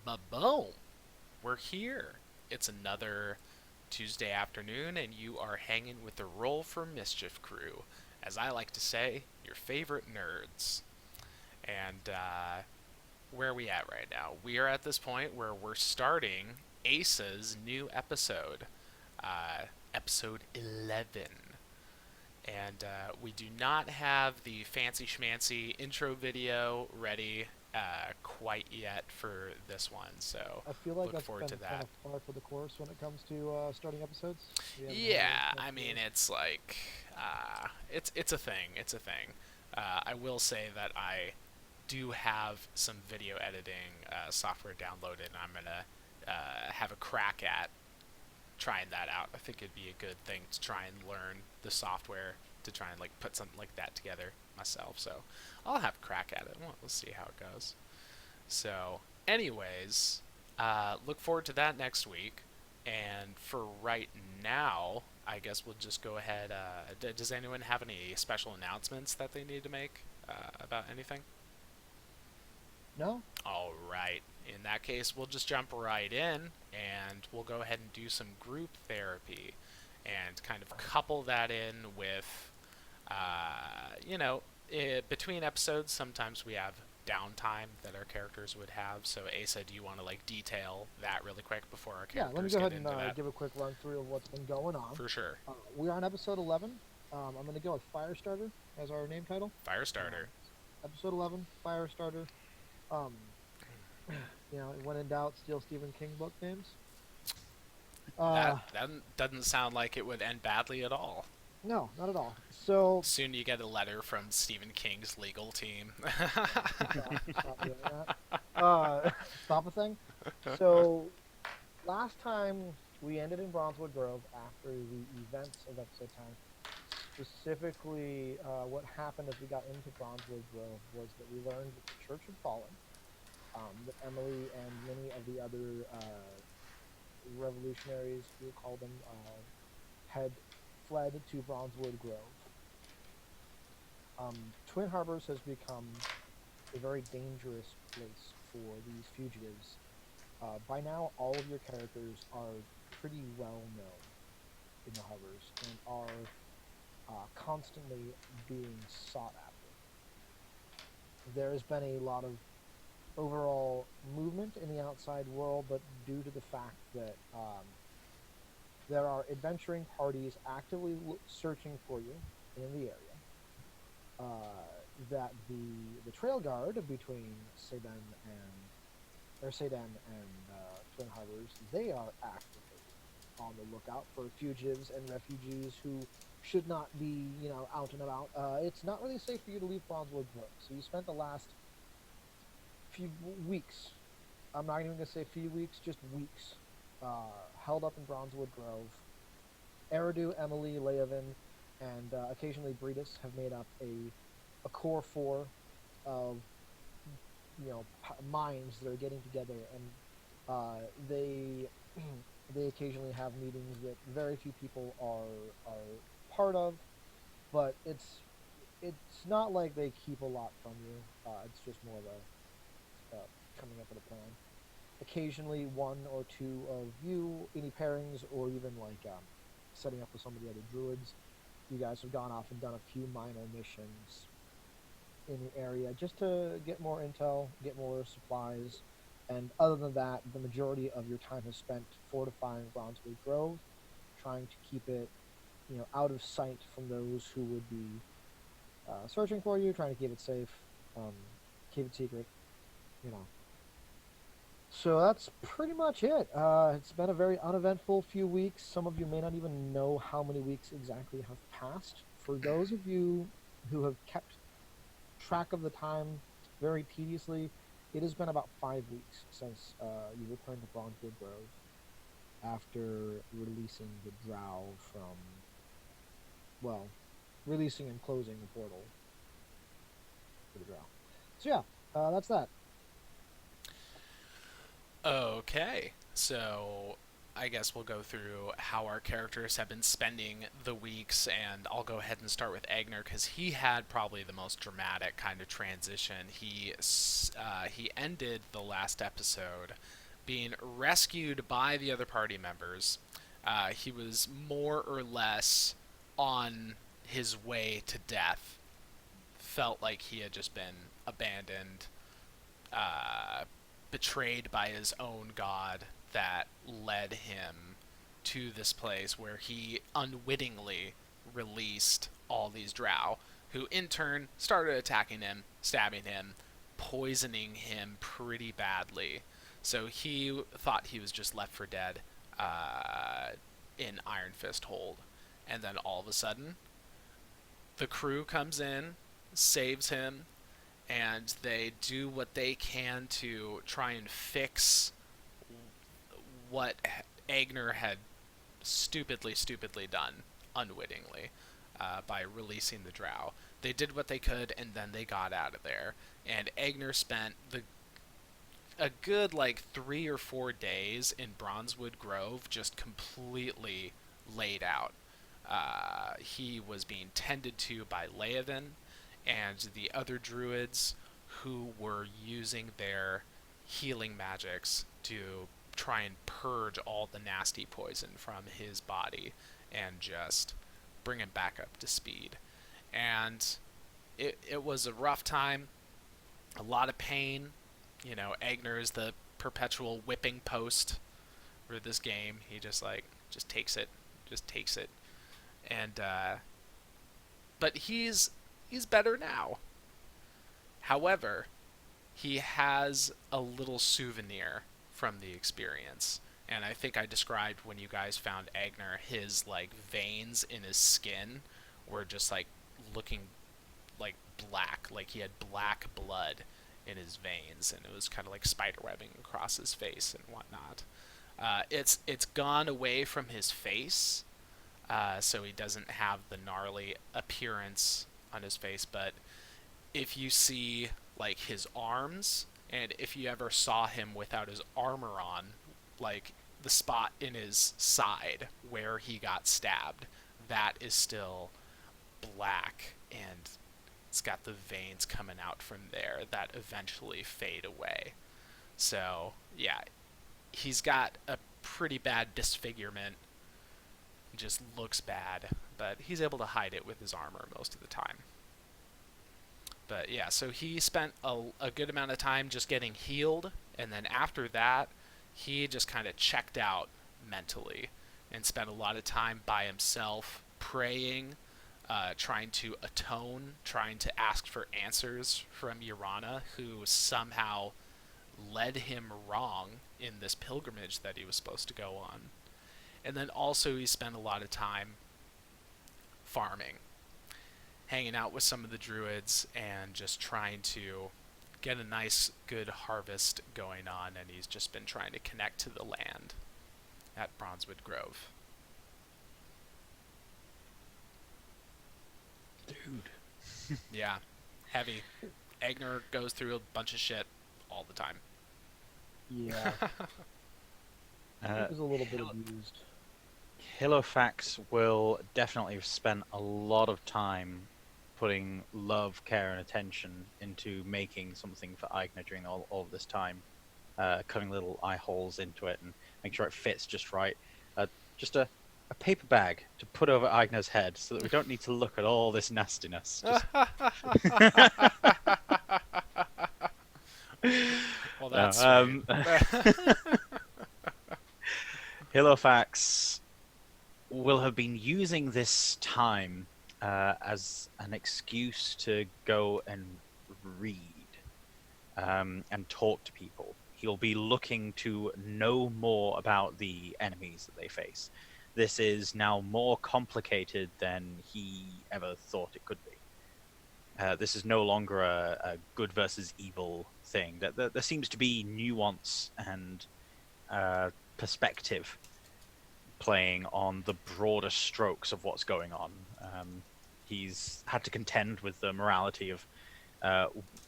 Ba-boom! We're here. It's another Tuesday afternoon, and you are hanging with the Roll for Mischief crew. As I like to say, your favorite nerds. And where are we at right now? We are at this point where we're starting Asa's new episode, uh, episode 11. And we do not have the fancy schmancy intro video ready quite yet for this one, so I feel like look that's forward to been kind that. of par for the course when it comes to starting episodes. We haven't had a Yeah, chance I mean to. it's like it's a thing. It's a thing. I will say that I do have some video editing software downloaded, and I'm gonna have a crack at trying that out. I think it'd be a good thing to try and learn the software to try and like put something like that together myself. So I'll have a crack at it. We'll see how it goes. So, anyways, look forward to that next week. And for right now, I guess we'll just go ahead. Does anyone have any special announcements that they need to make about anything? No? All right. In that case, we'll just jump right in and we'll go ahead and do some group therapy and kind of couple that in with, you know, between episodes, sometimes we have downtime that our characters would have. So, Asa, do you want to like detail that really quick before our Yeah, let me characters go get ahead and into that? give a quick run through of what's been going on. For sure. We're on episode 11. I'm going to go with Firestarter as our name title. Firestarter. Episode 11, Firestarter. Um, when in doubt, steal Stephen King book names. Uh, That doesn't sound like it would end badly at all. no, not at all. So, Soon you get a letter from Stephen King's legal team. stop doing that. Stop a thing. So, last time we ended in Bronzewood Grove after the events of episode 10. Specifically, what happened as we got into Bronzewood Grove was that we learned that the Church had fallen, that Emily and many of the other revolutionaries, we'll call them, had fled to Bronzewood Grove. Twin Harbors has become a very dangerous place for these fugitives. By now, all of your characters are pretty well known in the harbors and are constantly being sought after. There has been a lot of overall movement in the outside world, but due to the fact that there are adventuring parties actively searching for you in the area, that the trail guard between Sedan and Twin Harbors, they are actively on the lookout for fugitives and refugees who should not be, out and about. It's not really safe for you to leave Bronzewood Grove. So you spent the last few weeks, I'm not even going to say few weeks, just weeks, held up in Bronzewood Grove. Eridu, Emily, Leovin, and occasionally Breedis have made up a core four of minds that are getting together, and they they occasionally have meetings that very few people are part of, but it's not like they keep a lot from you. It's just more of coming up with a plan. Occasionally, one or two of you, any pairings, or even like setting up with some of the other druids, you guys have gone off and done a few minor missions in the area just to get more intel, get more supplies, and other than that, the majority of your time is spent fortifying Bronzewood Grove, trying to keep it, out of sight from those who would be searching for you, trying to keep it safe, keep it secret, you know. So that's pretty much it. It's been a very uneventful few weeks. Some of you may not even know how many weeks exactly have passed. For those of you who have kept track of the time very tediously, it has been about 5 weeks since you returned to Bronzewood Grove after releasing the drow from, well, releasing and closing the portal for the drow. So yeah, that's that. Okay, so I guess we'll go through how our characters have been spending the weeks, and I'll go ahead and start with Agner because he had probably the most dramatic kind of transition. He ended the last episode being rescued by the other party members. He was more or less on his way to death. Felt like he had just been abandoned, uh, betrayed by his own god that led him to this place where he unwittingly released all these drow, who in turn started attacking him, stabbing him, poisoning him pretty badly. So he thought he was just left for dead in Iron Fist Hold. And then all of a sudden, the crew comes in, saves him, and they do what they can to try and fix what Agner had stupidly done unwittingly by releasing the drow. They did what they could, and then they got out of there. And Agner spent a good like 3 or 4 days in Bronzewood Grove, just completely laid out. He was being tended to by Leovan and the other druids who were using their healing magics to try and purge all the nasty poison from his body and just bring him back up to speed. And it was a rough time, a lot of pain. You know, Agner is the perpetual whipping post for this game. He just takes it, just takes it, and but he's better now. However, he has a little souvenir from the experience. And I think I described when you guys found Agner, his like veins in his skin were just like looking like black, like he had black blood in his veins, and it was kind of like spiderwebbing across his face and whatnot. It's gone away from his face, so he doesn't have the gnarly appearance on his face. But if you see like his arms, and if you ever saw him without his armor on, like the spot in his side where he got stabbed, that is still black, and it's got the veins coming out from there that eventually fade away. So, yeah, he's got a pretty bad disfigurement. Just looks bad, but he's able to hide it with his armor most of the time. But yeah, so he spent a good amount of time just getting healed, and then after that, he just kind of checked out mentally and spent a lot of time by himself praying, trying to atone, trying to ask for answers from Urana, who somehow led him wrong in this pilgrimage that he was supposed to go on. And then also he spent a lot of time farming, hanging out with some of the druids and just trying to get a nice, good harvest going on, and he's just been trying to connect to the land at Bronzewood Grove. Dude. Yeah, heavy. Agner goes through a bunch of shit all the time. Yeah, Uh, it was a little bit abused. Hilofax will definitely have spent a lot of time putting love, care, and attention into making something for Aigner during all of this time, cutting little eye holes into it and make sure it fits just right. Just a paper bag to put over Aigner's head so that we don't need to look at all this nastiness. Just... Well, that's no, sweet. Hilofax will have been using this time as an excuse to go and read and talk to people. He'll be looking to know more about the enemies that they face. This is now more complicated than he ever thought it could be. This is no longer a good versus evil thing. There seems to be nuance and perspective playing on the broader strokes of what's going on. He's had to contend with the morality of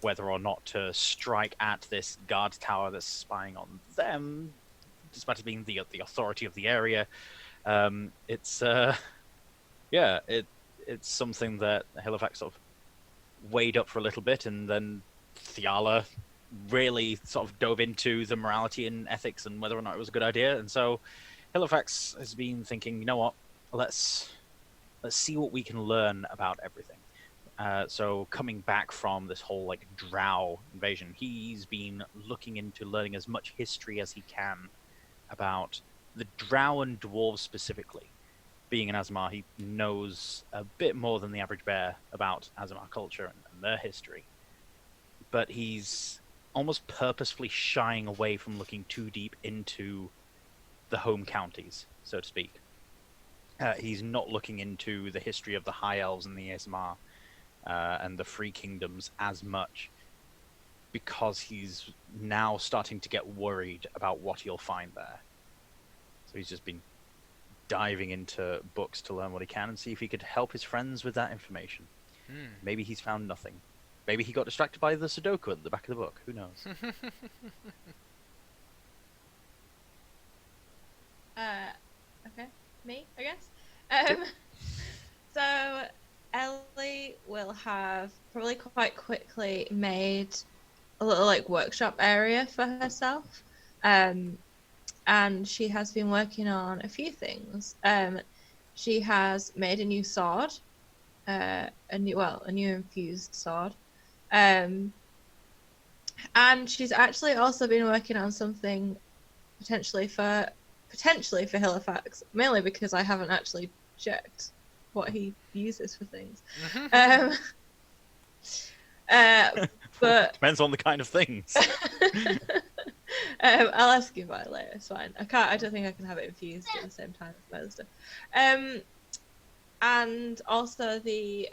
whether or not to strike at this guard tower that's spying on them, despite it being the authority of the area. It's it's something that Halifax sort of weighed up for a little bit, and then Thiala really sort of dove into the morality and ethics and whether or not it was a good idea. And so Halifax has been thinking, you know what, let's see what we can learn about everything. So coming back from this whole like drow invasion, he's been looking into learning as much history as he can about the drow and dwarves specifically. Being an Azamar, he knows a bit more than the average bear about Azamar culture and their history. But he's almost purposefully shying away from looking too deep into the home counties, so to speak. He's not looking into the history of the High Elves and the Azamar and the Free Kingdoms as much, because he's now starting to get worried about what he'll find there. So he's just been diving into books to learn what he can and see if he could help his friends with that information. Maybe he's found nothing. Maybe he got distracted by the Sudoku at the back of the book. Who knows? Okay. Me, I guess. So Ellie will have probably quite quickly made a little like workshop area for herself. And she has been working on a few things. She has made a new sword, a new infused sword. And she's actually also been working on something potentially for Halifax, mainly because I haven't actually checked what he uses for things. But depends on the kind of things. I'll ask you about it later. It's fine. I don't think I can have it infused at the same time as my other stuff. And also the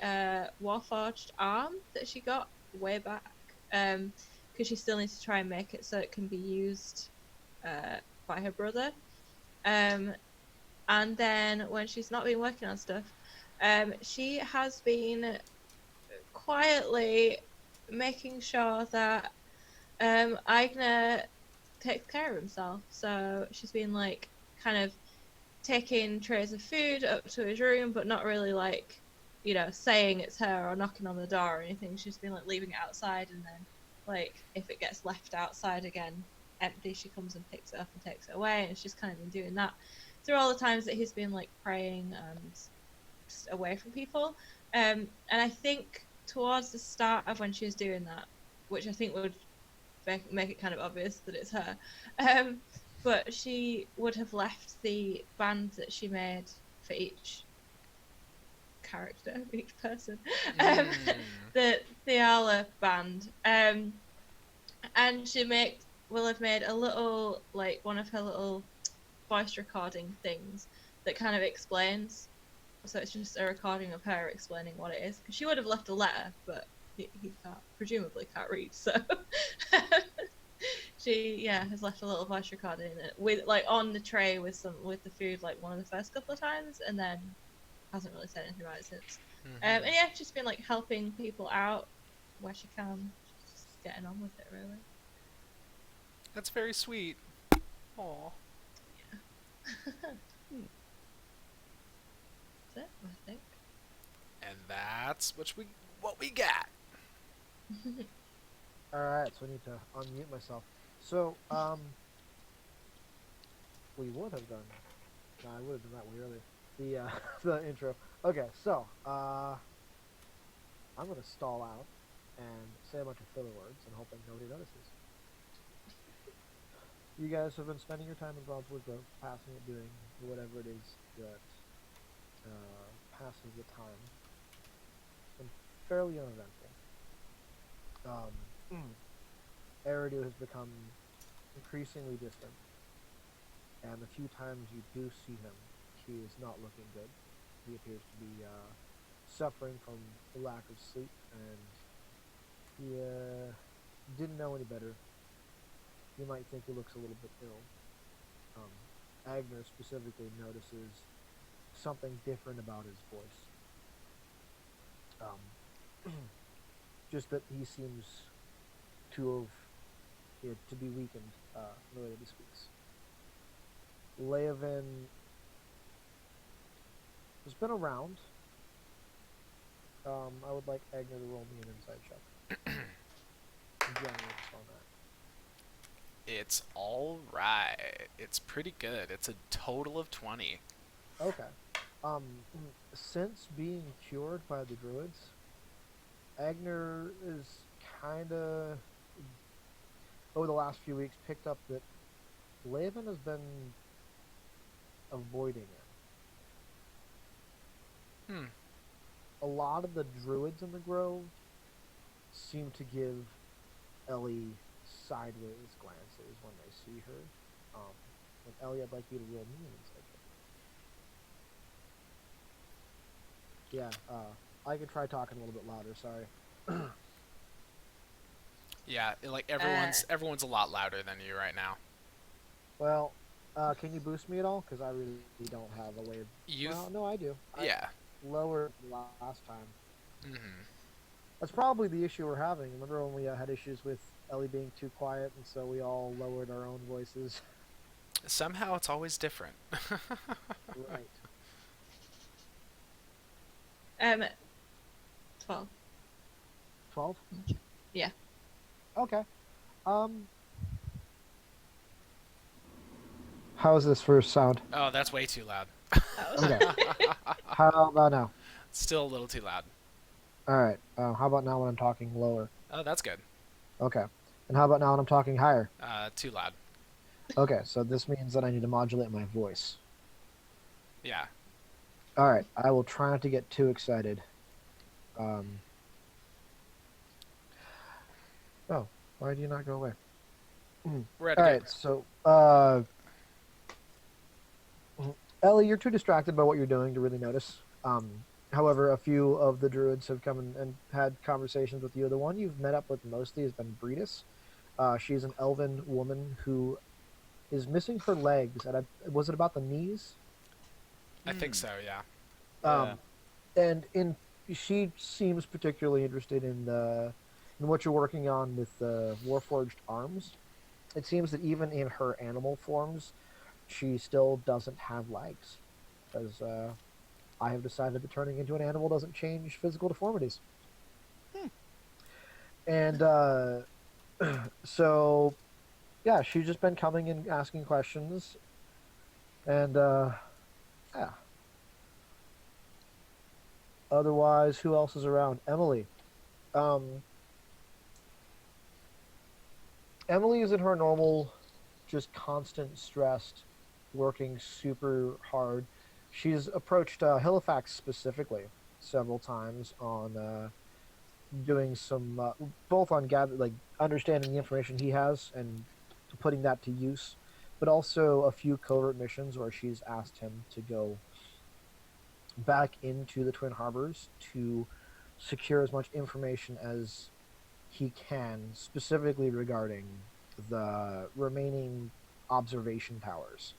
Warforged arm that she got way back, because she still needs to try and make it so it can be used by her brother. And then when she's not been working on stuff, she has been quietly making sure that Aigner takes care of himself. So she's been like kind of taking trays of food up to his room, but not really like, saying it's her or knocking on the door or anything. She's been like leaving it outside, and then like if it gets left outside again empty, she comes and picks it up and takes it away. And she's kind of been doing that through all the times that he's been like praying and just away from people. And I think towards the start of when she was doing that, which I think would make it kind of obvious that it's her, but she would have left the band that she made for each character, each person, the Thiala band, and she will have made a little, like, one of her little voice recording things that kind of explains. So it's just a recording of her explaining what it is, because she would have left a letter, but he presumably can't read, so she has left a little voice recording with like on the tray with the food, like one of the first couple of times, and then hasn't really said anything about it since. And she's been like helping people out where she can. She's just getting on with it, really. That's very sweet. Aw. Yeah. That's it, I think. And that's what we got. Alright, so I need to unmute myself. So, we would have done. No, I would have done that way earlier. The intro. Okay, so, I'm gonna stall out and say a bunch of filler words and hoping nobody notices. You guys have been spending your time in Bronzewood Grove, passing it, doing whatever it is that passes the time. It's been fairly uneventful. Eridu has become increasingly distant, and the few times you do see him, he is not looking good. He appears to be suffering from the lack of sleep, and he didn't know any better. You might think he looks a little bit ill. Agner specifically notices something different about his voice. Just that he seems to have to be weakened the way that he speaks. Leovan has been around. I would like Agner to roll me an insight check. Generous on It's all right. It's pretty good. It's a total of 20. that. Okay. Um, since being cured by the druids, Agner is kind of over the last few weeks picked up that Laven has been avoiding it. Hmm. A lot of the druids in the grove seem to give Ellie sideways glances when they see her. And Ellie, I'd like you to roll me an insight check. Yeah, I could try talking a little bit louder. Sorry. Yeah, like everyone's a lot louder than you right now. Well, can you boost me at all? Because I really don't have a way of. You've Well, no, I do. yeah. Lower last time. Mhm. That's probably the issue we're having. Remember when we had issues with Ellie being too quiet, and so we all lowered our own voices? Somehow it's always different. Right. 12. 12? Yeah. Okay. How's this first sound? Oh, that's way too loud. That was Okay. How about now? Still a little too loud. All right. How about now when I'm talking lower? Oh, that's good. Okay. And how about now when I'm talking higher? Too loud. Okay, so this means that I need to modulate my voice. Yeah. All right. I will try not to get too excited. Oh, why do you not go away? We're at All a right. good... So, Ellie, you're too distracted by what you're doing to really notice. However, a few of the druids have come and had conversations with you. The one you've met up with mostly has been Breedis. She's an elven woman who is missing her legs. Was it about the knees? I think so, yeah. And she seems particularly interested in what you're working on with the Warforged arms. It seems that even in her animal forms, she still doesn't have legs, because I have decided that turning into an animal doesn't change physical deformities. And so, yeah, she's just been coming and asking questions, and yeah. Otherwise, who else is around? Emily. Um, Emily is in her normal, just constant stressed, working super hard. She's approached Halifax specifically several times on doing some, both on understanding the information he has and putting that to use, but also a few covert missions where she's asked him to go back into the Twin Harbors to secure as much information as he can, specifically regarding the remaining observation towers.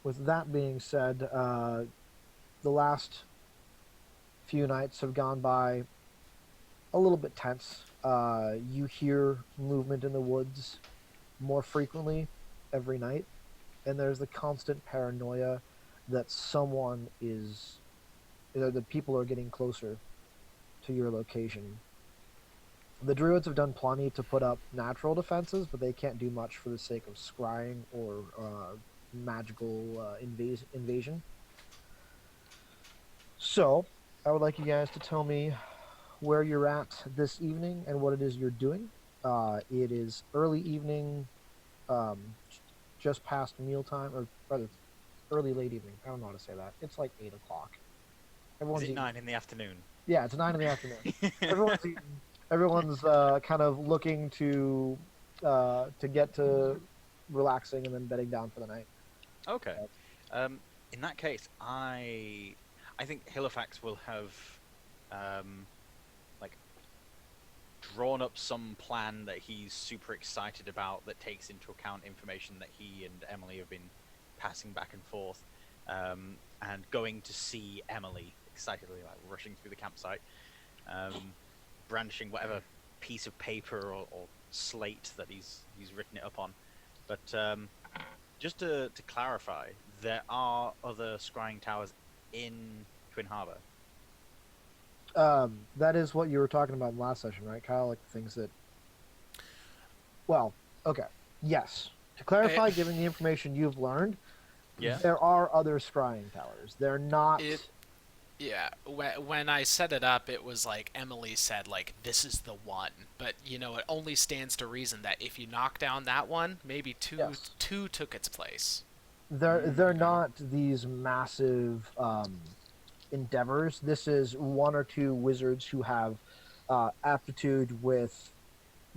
With that being said, the last few nights have gone by a little bit tense. You hear movement in the woods more frequently every night, and there's the constant paranoia that the people are getting closer to your location. The druids have done plenty to put up natural defenses, but they can't do much for the sake of scrying or magical invasion. So, I would like you guys to tell me where you're at this evening and what it is you're doing. It is early evening, just past mealtime, or rather, early late evening. I don't know how to say that. It's like 8 o'clock. Is it 9 in the afternoon? Yeah, it's 9 in the afternoon. Everyone's eating. Everyone's kind of looking to get to relaxing and then bedding down for the night. Okay. In that case, I think Halifax will have like drawn up some plan that he's super excited about that takes into account information that he and Emily have been passing back and forth, and going to see Emily excitedly, like rushing through the campsite, brandishing whatever piece of paper or slate that he's written it up on. But just to clarify, there are other scrying towers in Twin Harbor. That is what you were talking about in the last session, right, Kyle? Like the things that. Well, okay. Yes. To clarify, given the information you've learned, Yeah. there are other scrying towers. They're not. Yeah, when I set it up, it was like Emily said, like, this is the one. But, it only stands to reason that if you knock down that one, maybe Yes. two took its place. They're not these massive endeavors. This is one or two wizards who have aptitude with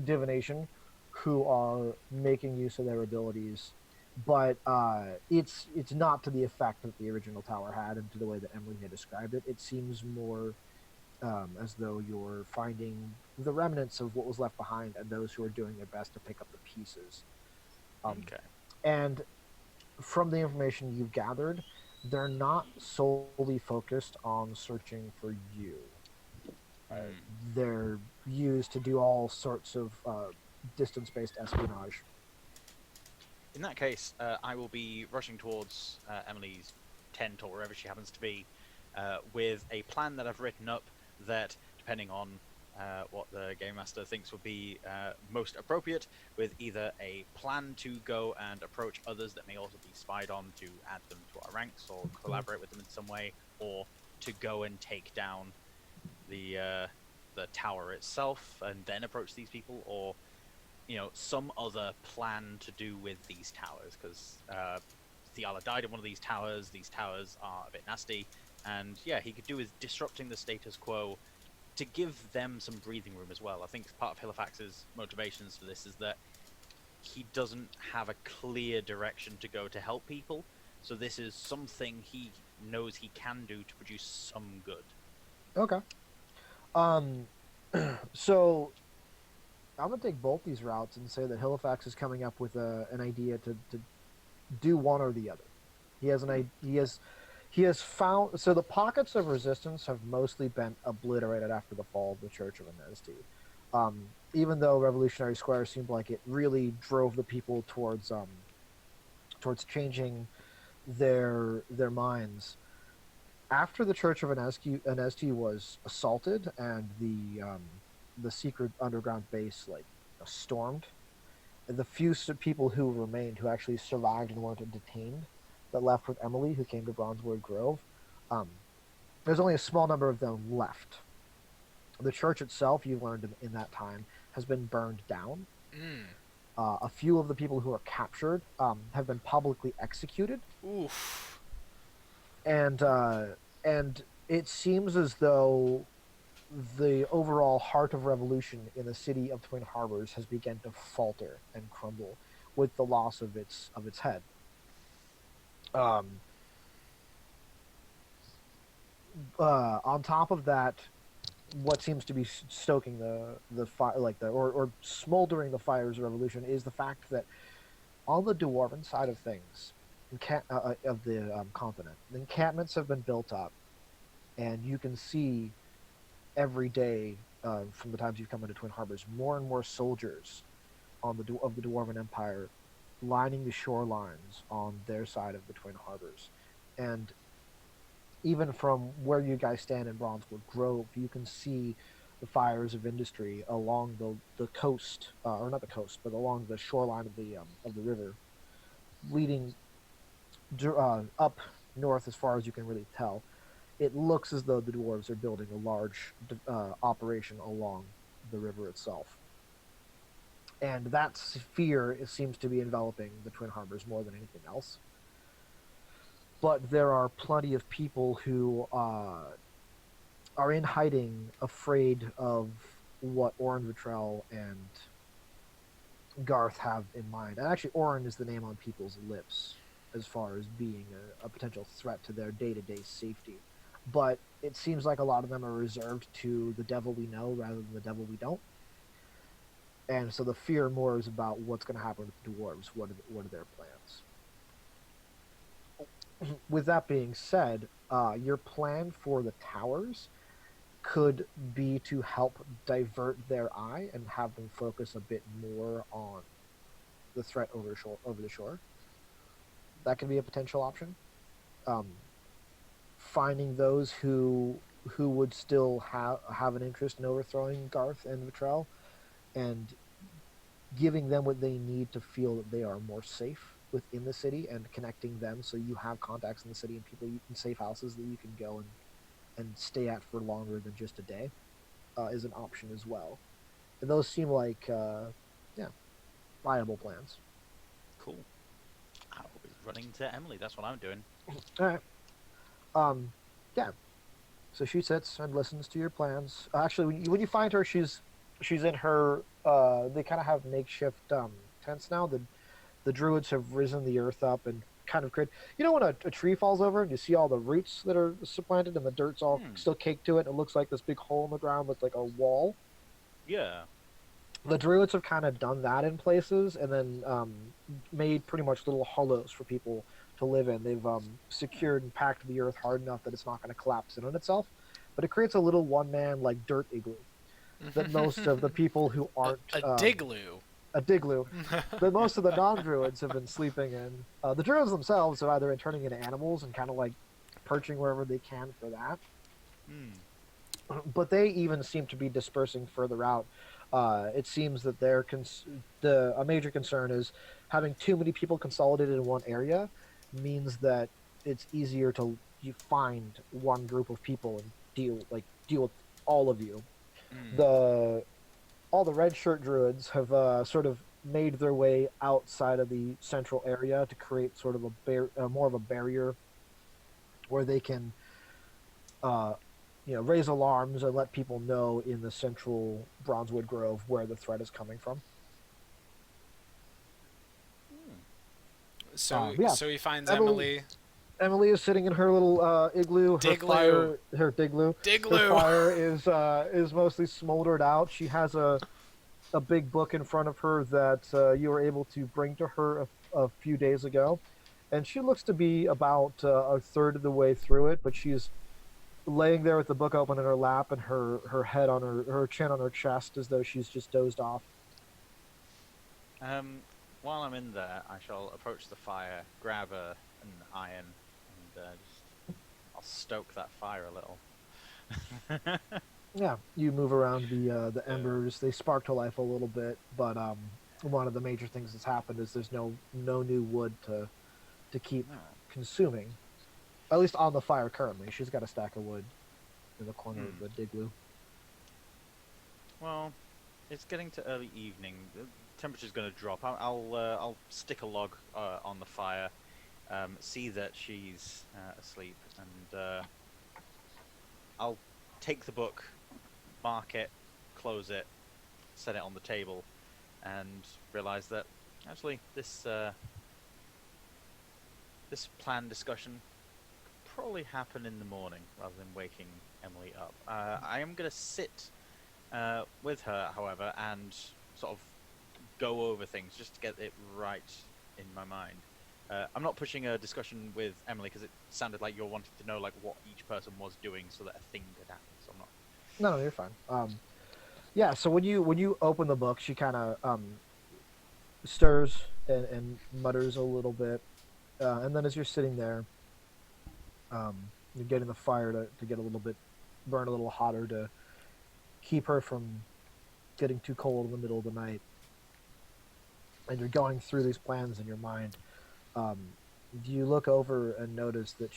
divination, who are making use of their abilities. But it's not to the effect that the original tower had, and to the way that Emily had described it. It seems more as though you're finding the remnants of what was left behind, and those who are doing their best to pick up the pieces. Okay. And from the information you've gathered, they're not solely focused on searching for you. They're used to do all sorts of distance-based espionage. In that case, I will be rushing towards Emily's tent or wherever she happens to be, with a plan that I've written up that, depending on what the game master thinks would be most appropriate, with either a plan to go and approach others that may also be spied on to add them to our ranks or collaborate with them in some way, or to go and take down the tower itself and then approach these people, or some other plan to do with these towers, because Theala died in one of these towers. These towers are a bit nasty, and yeah, he could do with disrupting the status quo to give them some breathing room as well. I think part of Halifax's motivations for this is that he doesn't have a clear direction to go to help people, so this is something he knows he can do to produce some good. Okay. So I'm gonna take both these routes and say that Halifax is coming up with an idea to do one or the other. He has found, so the pockets of resistance have mostly been obliterated after the fall of the Church of Anesti. Even though Revolutionary Square seemed like it really drove the people towards changing their minds. After the Church of Anesti was assaulted and the secret underground base stormed, the few people who remained, who actually survived and weren't detained, that left with Emily, who came to Bronzewood Grove, there's only a small number of them left. The church itself, you've learned in that time, has been burned down. A few of the people who are captured have been publicly executed. Oof. And it seems as though the overall heart of revolution in the city of Twin Harbors has begun to falter and crumble with the loss of its head. On top of that, what seems to be stoking the fire, or smoldering the fires of revolution, is the fact that on the dwarven side of things, of the continent, the encampments have been built up, and you can see every day from the times you've come into Twin Harbors, more and more soldiers of the Dwarven Empire lining the shorelines on their side of the Twin Harbors. And even from where you guys stand in Bronzewood Grove, you can see the fires of industry along the coast, or not the coast, but along the shoreline of the river, leading up north as far as you can really tell. It looks as though the dwarves are building a large operation along the river itself. And that fear seems to be enveloping the Twin Harbors more than anything else. But there are plenty of people who are in hiding, afraid of what Orin Vitrell and Garth have in mind. And actually, Orin is the name on people's lips as far as being a potential threat to their day-to-day safety. But it seems like a lot of them are reserved to the devil we know rather than the devil we don't. And so the fear more is about what's going to happen with the dwarves. What are their plans? With that being said, your plan for the towers could be to help divert their eye and have them focus a bit more on the threat over the shore. That could be a potential option. Um, Finding those who would still have an interest in overthrowing Garth and Vitrell, and giving them what they need to feel that they are more safe within the city, and connecting them so you have contacts in the city and people in safe houses that you can go and stay at for longer than just a day, is an option as well. And those seem like yeah, viable plans. Cool. I'll be running to Emily. That's what I'm doing. All right. Yeah. So she sits and listens to your plans. Actually, when you find her, she's in her. They kind of have makeshift tents now. The druids have risen the earth up and kind of create. You know when a tree falls over and you see all the roots that are supplanted and the dirt's all still caked to it. And it looks like this big hole in the ground with like a wall. Yeah. The druids have kind of done that in places, and then made pretty much little hollows for people to live in. They've secured and packed the earth hard enough that it's not going to collapse in on itself, but it creates a little one-man like dirt igloo that most of the people who aren't a digloo. A digloo that most of the non-druids have been sleeping in. The druids themselves have either been turning into animals and kind of like perching wherever they can for that. But they even seem to be dispersing further out. It seems that a major concern is having too many people consolidated in one area means that it's easier to find one group of people and deal with all of you. All the red shirt druids have sort of made their way outside of the central area to create sort of more of a barrier where they can raise alarms and let people know in the central Bronzewood Grove where the threat is coming from. So he finds Emily. Emily is sitting in her little igloo. Digloo. Her digloo. Digloo. Her fire is mostly smoldered out. She has a big book in front of her that you were able to bring to her a few days ago, and she looks to be about a third of the way through it, but she's laying there with the book open in her lap and her head on her chin on her chest as though she's just dozed off. While I'm in there, I shall approach the fire, grab an iron, and I'll stoke that fire a little. Yeah, you move around the embers. They spark to life a little bit, but one of the major things that's happened is there's no new wood to keep consuming. At least on the fire currently. She's got a stack of wood in the corner of the digloo. Well, it's getting to early evening. The temperature's going to drop. I'll stick a log on the fire, see that she's asleep, and I'll take the book, mark it, close it, set it on the table, and realize that actually this planned discussion could probably happen in the morning rather than waking Emily up. I am going to sit with her, however, and sort of go over things just to get it right in my mind. I'm not pushing a discussion with Emily because it sounded like you're wanting to know like what each person was doing so that a thing could happen. So I'm not. No, you're fine. Yeah. So when you open the book, she kind of stirs and mutters a little bit, and then as you're sitting there, you're getting the fire to get a little bit burn a little hotter to keep her from getting too cold in the middle of the night. And you're going through these plans in your mind. You look over and notice that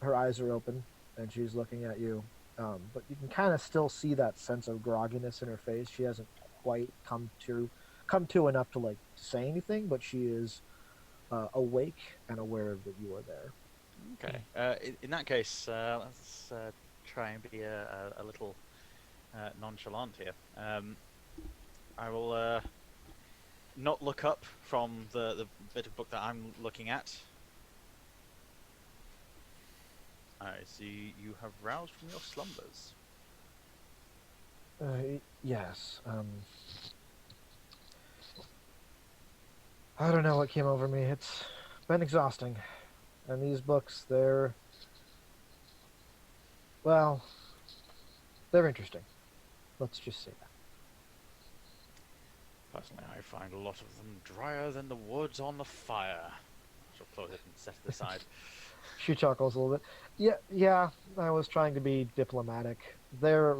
her eyes are open and she's looking at you. But you can kind of still see that sense of grogginess in her face. She hasn't quite come to enough to like say anything, but she is awake and aware that you are there. Okay. In that case, let's try and be a little nonchalant here. I will not look up from the bit of book that I'm looking at. I see you have roused from your slumbers. Yes. I don't know what came over me. It's been exhausting. And these books, well, they're interesting. Let's just say that. Personally, I find a lot of them drier than the woods on the fire. I shall close it and set it aside. She chuckles a little bit. Yeah, yeah. I was trying to be diplomatic. They're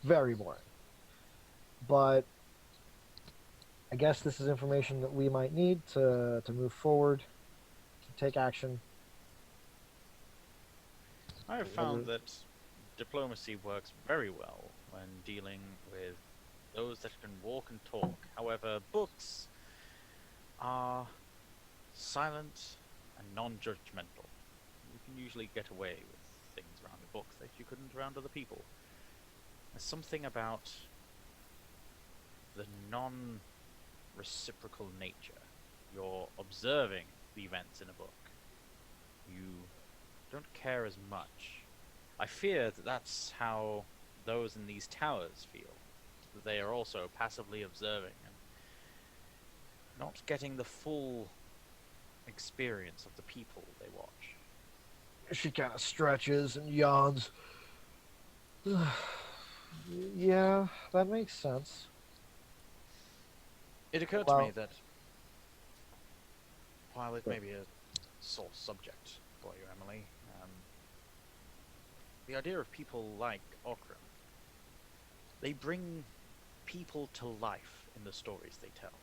very boring, but I guess this is information that we might need to move forward, to take action. I have found that diplomacy works very well when dealing with those that can walk and talk. However, books are silent and non-judgmental. You can usually get away with things around a book that you couldn't around other people. There's something about the non-reciprocal nature. You're observing the events in a book. You don't care as much. I fear that that's how those in these towers feel. That they are also passively observing and not getting the full experience of the people they watch. She kind of stretches and yawns. Yeah, that makes sense. It occurred to me that while it may be a sore subject for you, Emily, the idea of people like Okram, they bring people to life in the stories they tell.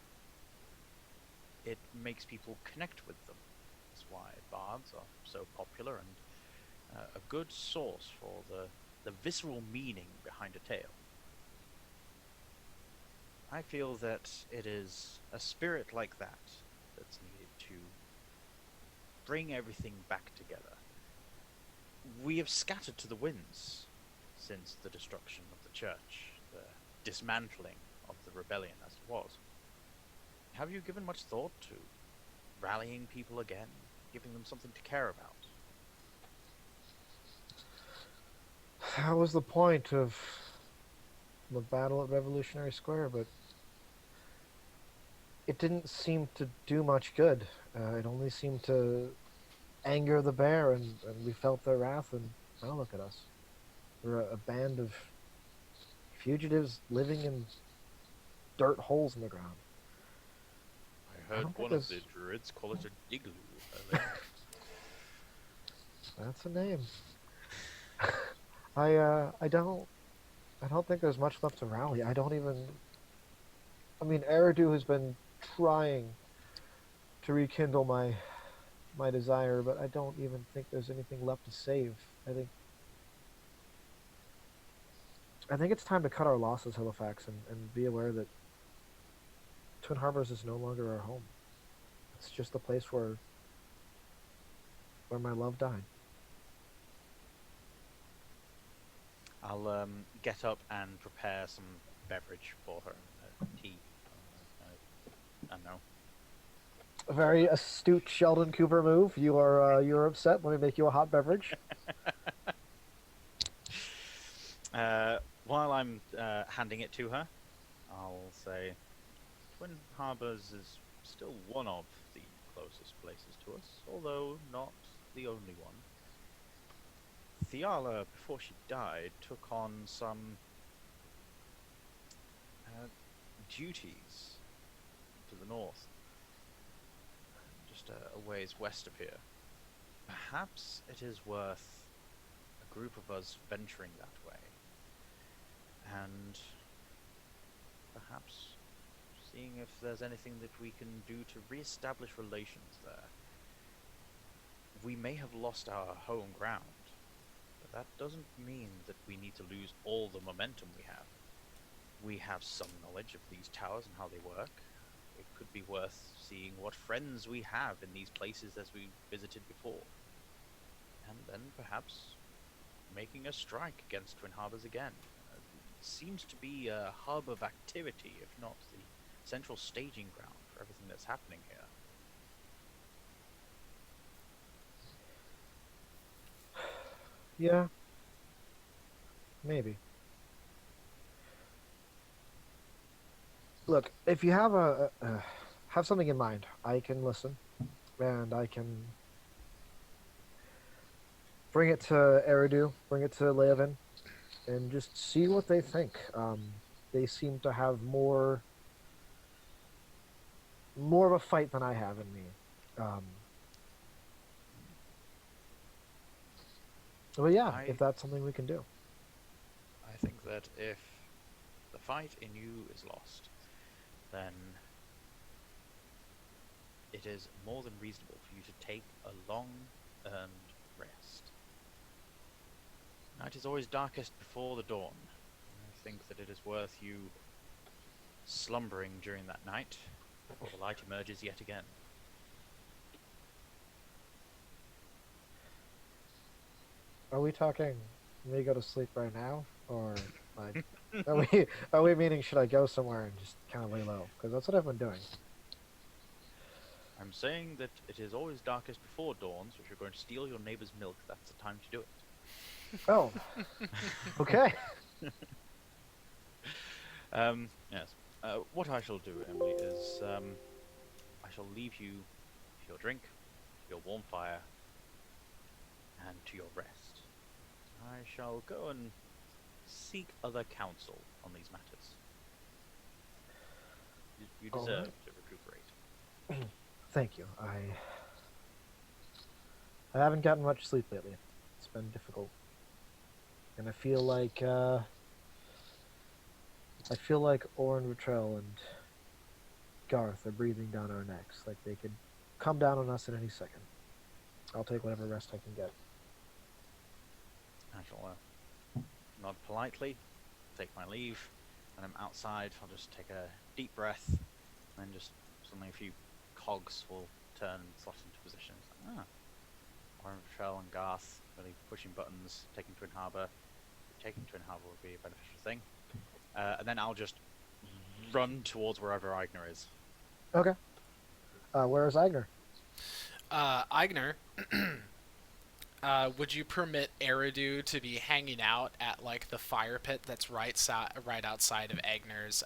It makes people connect with them. That's why bards are so popular and a good source for the visceral meaning behind a tale. I feel that it is a spirit like that that's needed to bring everything back together. We have scattered to the winds since the destruction of the church, the dismantling of the rebellion as it was. Have you given much thought to rallying people again, giving them something to care about? That was the point of the battle at Revolutionary Square, but it didn't seem to do much good. It only seemed to anger the bear, and we felt their wrath, and now look at us. We're a band of fugitives living in dirt holes in the ground. I heard one of the druids call it a igloo earlier. That's a name. I don't think there's much left to rally. I mean, Eridu has been trying to rekindle my desire, but I don't even think there's anything left to save. I think it's time to cut our losses, Halifax, and be aware that Twin Harbors is no longer our home. It's just the place where my love died. I'll get up and prepare some beverage for her. Tea. I don't know. A very astute Sheldon Cooper move. You're upset. Let me make you a hot beverage. While I'm handing it to her, I'll say, Twin Harbors is still one of the closest places to us, although not the only one. Thiala, before she died, took on some duties to the north, just a ways west of here. Perhaps it is worth a group of us venturing that way, and perhaps seeing if there's anything that we can do to re-establish relations there. We may have lost our home ground, but that doesn't mean that we need to lose all the momentum we have. We have some knowledge of these towers and how they work. It could be worth seeing what friends we have in these places as we visited before. And then perhaps making a strike against Twin Harbors again. It seems to be a hub of activity, if not the central staging ground for everything that's happening here. Yeah. Maybe. Look, if you have have something in mind, I can listen, and I can bring it to Eridu, bring it to Leovan, and just see what they think. They seem to have more of a fight than I have in me. Um, but yeah, if I that's something we can do. I think that if the fight in you is lost, then it is more than reasonable for you to take a long earned rest. Night is always darkest before the dawn. I think that it is worth you slumbering during that night before the light emerges yet again. Are we talking me go to sleep right now, or like, are we meaning should I go somewhere and just kind of lay low? Because that's what I've been doing. I'm saying that it is always darkest before dawn, so if you're going to steal your neighbor's milk, that's the time to do it. Oh, okay. Yes. What I shall do, Emily, is I shall leave you to your drink, to your warm fire, and to your rest. I shall go and seek other counsel on these matters. You All deserve right. to recuperate. Thank you. I haven't gotten much sleep lately. It's been difficult, and I feel like Orin Rutrell and Garth are breathing down our necks, like they could come down on us at any second. I'll take whatever rest I can get. I shall nod politely, take my leave, and I'm outside. I'll just take a deep breath, and then just suddenly a few cogs will turn and slot into position. It's like, Orange Patrol and Garth really pushing buttons, taking Twin Harbour. Taking Twin Harbour would be a beneficial thing. And then I'll just run towards wherever Ignar is. Okay. Where is Ignar? Ignar, would you permit Eridu to be hanging out at like the fire pit that's right outside of Agnar's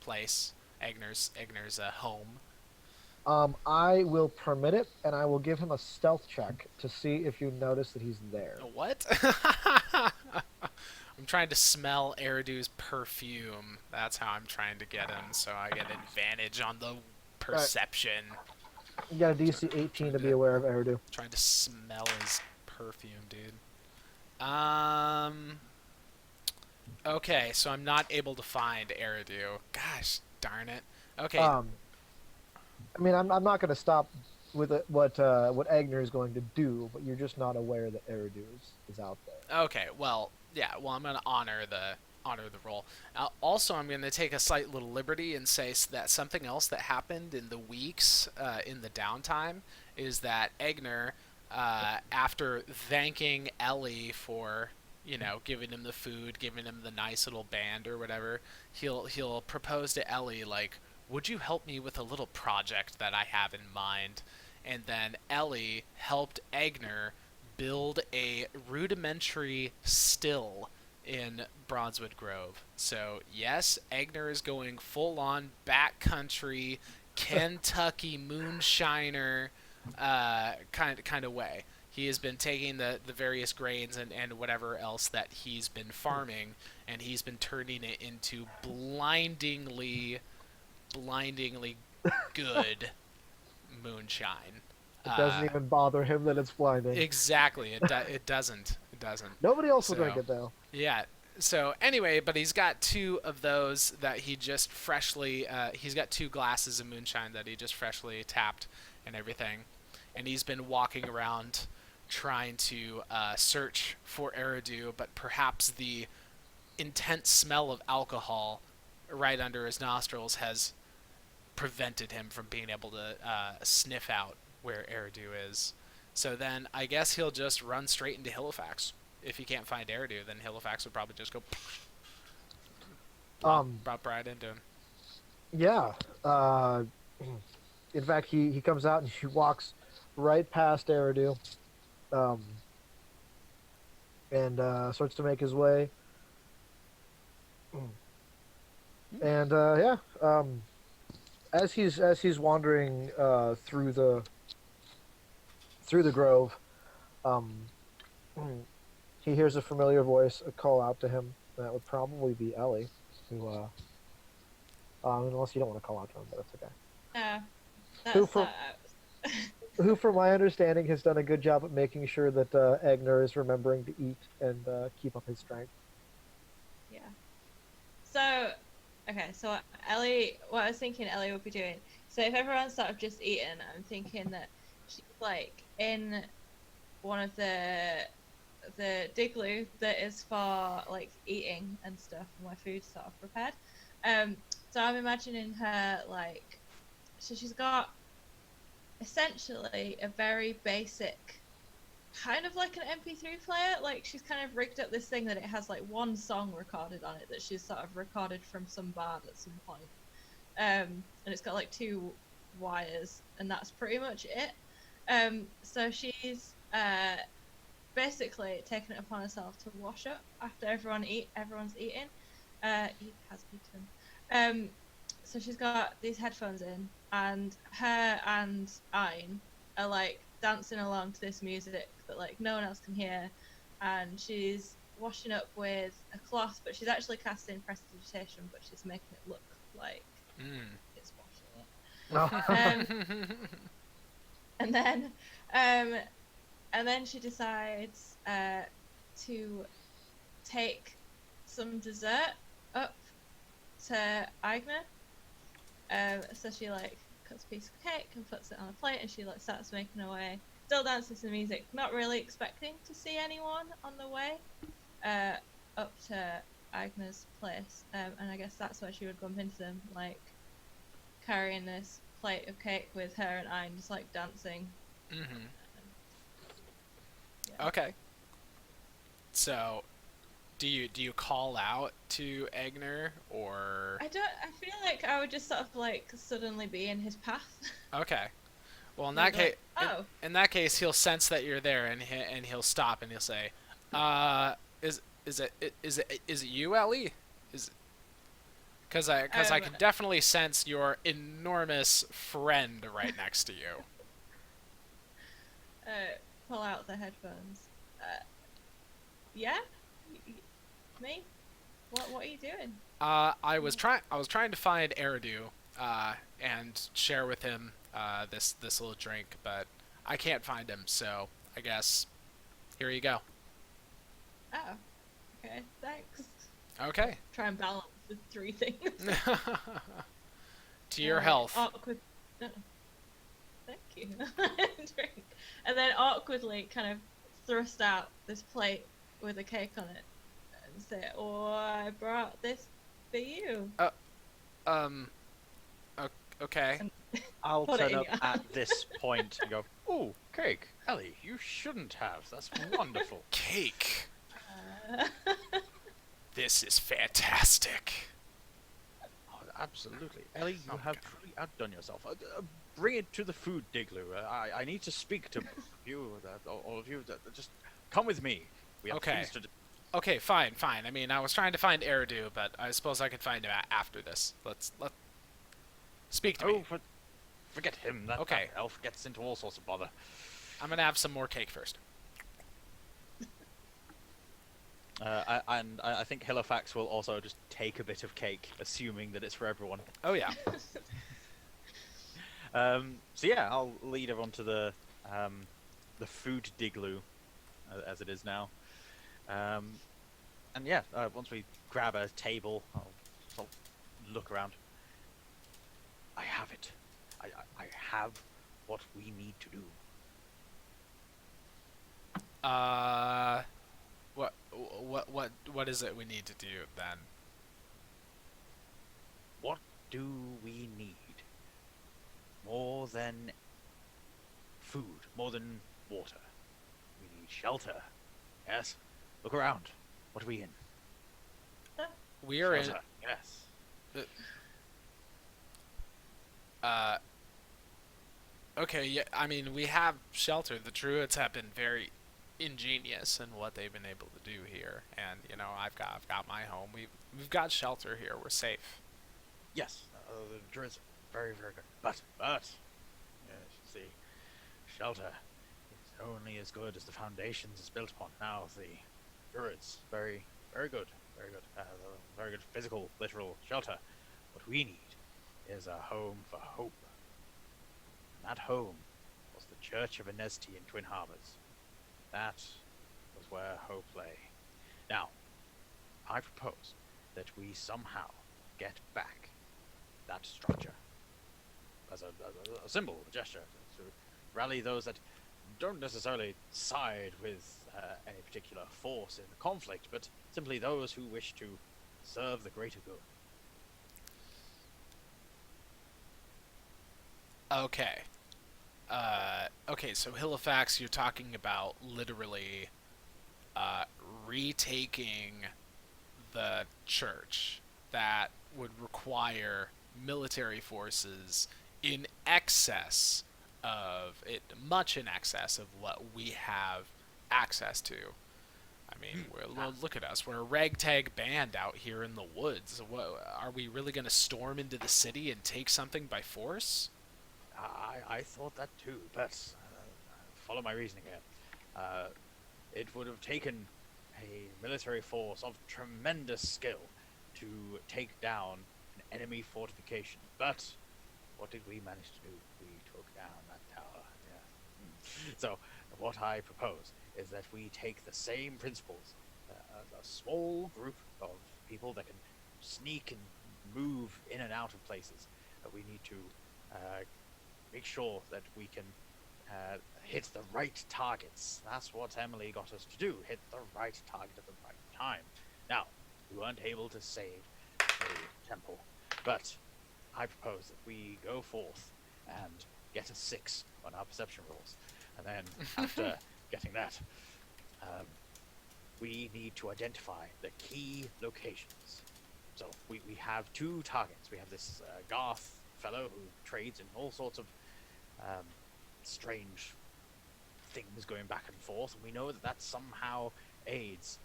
place, Agnar's home? I will permit it, and I will give him a stealth check to see if you notice that he's there. What? I'm trying to smell Eridu's perfume. That's how I'm trying to get him, so I get advantage on the perception. You got a DC 18 to be aware of Eridu. Trying to smell his perfume, dude. Okay, so I'm not able to find Eridu. Gosh darn it. Okay. I mean, I'm not going to stop with what Agner is going to do, but you're just not aware that Eridu is out there. Okay. Well, yeah. Well, I'm gonna honor the role. Also, I'm gonna take a slight little liberty and say that something else that happened in the weeks in the downtime is that Egner, after thanking Ellie for giving him the food, giving him the nice little band or whatever, he'll propose to Ellie like, would you help me with a little project that I have in mind? And then Ellie helped Egner build a rudimentary still in Bronzewood Grove. So yes, Egner is going full on backcountry Kentucky moonshiner kind of way. He has been taking the various grains and whatever else that he's been farming, and he's been turning it into blindingly good moonshine. It doesn't even bother him that it's blinding. Exactly. It doesn't. It doesn't. Nobody else will drink it, though. Yeah. So anyway, but he's got two of those that he just freshly. He's got 2 glasses of moonshine that he just freshly tapped and everything, and he's been walking around trying to search for Eridu, but perhaps the intense smell of alcohol right under his nostrils has prevented him from being able to sniff out where Eridu is. So then I guess he'll just run straight into Halifax. If he can't find Eridu, then Halifax would probably just go drop right into him. Yeah. In fact, he comes out and he walks right past Eridu, and starts to make his way. And as he's wandering through the grove, he hears a familiar voice call out to him. That would probably be Ellie, who, unless you don't want to call out to him, but that's okay. No, Who, that's from who, from my understanding, has done a good job at making sure that Agner is remembering to eat and keep up his strength. Yeah. So, okay, so Ellie, what I was thinking Ellie would be doing. So if everyone's sort of just eating, I'm thinking that she's like in one of the digloo that is for like eating and stuff, and my food's sort of prepared. So I'm imagining her like, so she's got essentially a very basic, kind of like an MP3 player. Like she's kind of rigged up this thing that it has like one song recorded on it that she's sort of recorded from some bard at some point. And it's got like 2 wires, and that's pretty much it. So she's basically taken it upon herself to wash up after everyone's eaten. He has eaten. So she's got these headphones in, and her and Ayn are like dancing along to this music that like no one else can hear, and she's washing up with a cloth, but she's actually casting prestidigitation, but she's making it look like it's washing it. And then she decides to take some dessert up to Agner. So she like cuts a piece of cake and puts it on a plate, and she like starts making her way, still dancing to the music, not really expecting to see anyone on the way up to Agner's place. And I guess that's where she would bump into them, like carrying this plate of cake with her and I, just like dancing. Yeah. Okay. So, do you call out to Agner, or? I feel like I would just sort of like suddenly be in his path. Okay. Well, in Like, that case, oh. in that case, he'll sense that you're there, and he'll stop, and he'll say, is it you, Ellie? Because I can definitely sense your enormous friend right next to you. Pull out the headphones. Yeah? Me? What are you doing? I was trying to find Eridu, and share with him this little drink, but I can't find him, so I guess here you go. Oh. Okay, thanks. Okay. Try and balance the 3 things. To your health. Awkward. No. Thank you. Drink. And then awkwardly kind of thrust out this plate with a cake on it and say, "Oh, I brought this for you." Okay. And I'll put it turn in up your at this point and go, "Oh, cake, Ellie, you shouldn't have. That's wonderful." Cake. This is fantastic. Oh, absolutely, Ellie, you Oh, have God. truly outdone yourself. Bring it to the food digloo. I need to speak to you, all of you. Just come with me. We have Okay. things to do. Okay, fine. I mean, I was trying to find Eridu, but I suppose I could find him after this. Let speak to me. Forget him. That elf gets into all sorts of bother. I'm gonna have some more cake first. I think Halifax will also just take a bit of cake, assuming that it's for everyone. Oh yeah. So yeah, I'll lead everyone to the food digloo, as it is now. And yeah, once we grab a table, I'll look around. I have it. I have what we need to do. What is it we need to do then? What do we need? More than food, more than water. We need shelter. Yes. Look around. What are we in? We are in. Shelter. Yes. Okay, yeah, I mean, we have shelter. The Druids have been very ingenious in what they've been able to do here, and you know, I've got my home. We've got shelter here. We're safe. Yes. The druids, very, very good. But, yes, see, shelter is only as good as the foundations it's built upon. Now, the druids, very, very good, very good, very good physical, literal shelter. What we need is a home for hope. And that home was the Church of Inesti in Twin Harbors. That was where hope lay. Now, I propose that we somehow get back that structure as a symbol, a gesture, to rally those that don't necessarily side with any particular force in the conflict, but simply those who wish to serve the greater good. Okay. Okay, so Halifax, you're talking about literally retaking the church. That would require military forces in excess of it, much in excess of what we have access to. I mean, look at us. We're a ragtag band out here in the woods. Are we really going to storm into the city and take something by force? I thought that too, but follow my reasoning here. It would have taken a military force of tremendous skill to take down an enemy fortification. But what did we manage to do? We took down that tower. Yeah. So what I propose is that we take the same principles, a small group of people that can sneak and move in and out of places. We need to make sure that we can hit the right targets. That's what Emily got us to do, hit the right target at the right time. Now, we weren't able to save the temple, but I propose that we go forth and get a 6 on our perception rolls. And then, after getting that, we need to identify the key locations. So, we have 2 targets. We have this Garth fellow who trades in all sorts of strange things going back and forth, and we know that that somehow aids